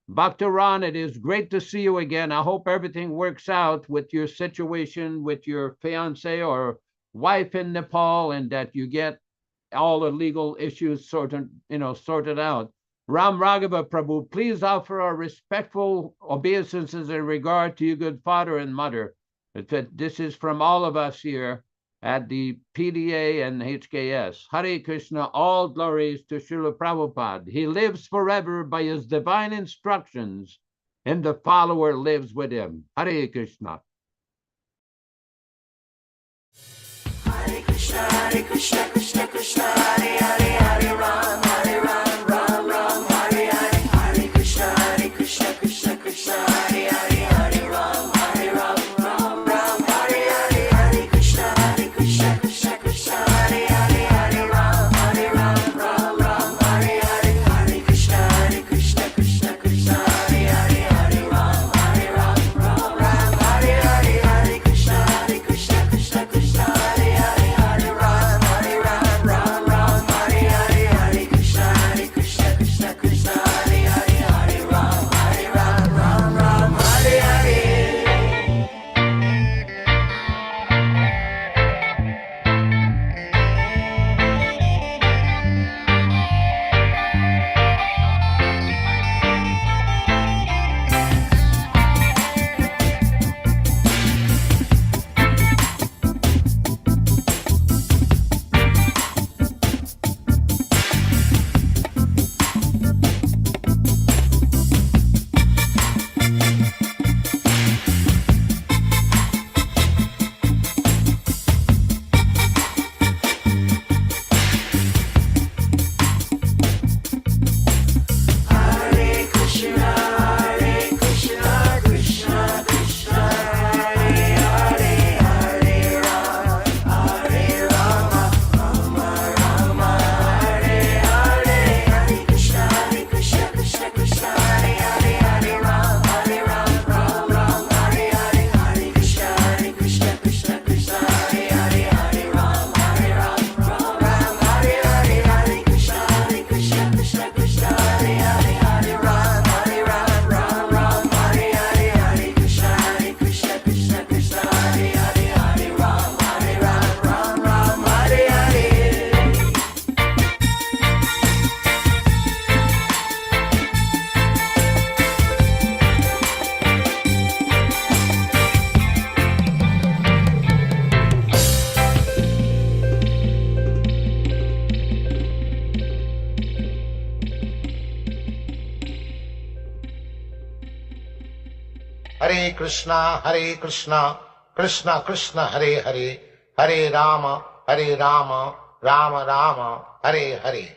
S3: Bhakta Ron, it is great to see you again. I hope everything works out with your situation with your fiance or wife in Nepal, and that you get all the legal issues sorted out. Ram Raghava Prabhu, please offer our respectful obeisances in regard to your good father and mother. This is from all of us here at the PDA and HKS. Hare Krishna, all glories to Srila Prabhupada. He lives forever by his divine instructions, and the follower lives with him. Hare Krishna.
S9: Hare Krishna, Krishna Krishna, Hare Hare, Hare Ram, Ram Ram, Hare Hare. Hare Krishna, Krishna Krishna, Hare Hare, Hare Ram, Ram Hare Hare. Hare Krishna, Krishna Krishna, Hare Hare, Hare Ram, Ram Hare Hare. Hare Krishna, Krishna Hare Hare, Hare Ram, Ram Hare Hare. Hare Krishna, Krishna Krishna, Hare Hare, Hare Ram, Ram Hare Hare. Hare Krishna, Krishna Krishna, Hare Hare, Hare Ram, Ram Hare Hare. Hare Krishna, Krishna Krishna, Hare Hare, Hare Rama, Rama Hare Hare. Hare Krishna, Krishna Hare Hare, Hare Ram, Ram Hare Hare. Hare Krishna, Krishna Hare Hare, Hare Ram, Ram Hare Hare. Hare Krishna, Krishna Hare Hare, Hare Ram, Ram Hare Hare. Hare Krishna, Krishna Hare Hare, Hare Ram, Ram Hare Hare.
S1: Hare Krishna, Krishna Krishna, Hare Hare, Hare Rama, Rama Rama, Hare Hare.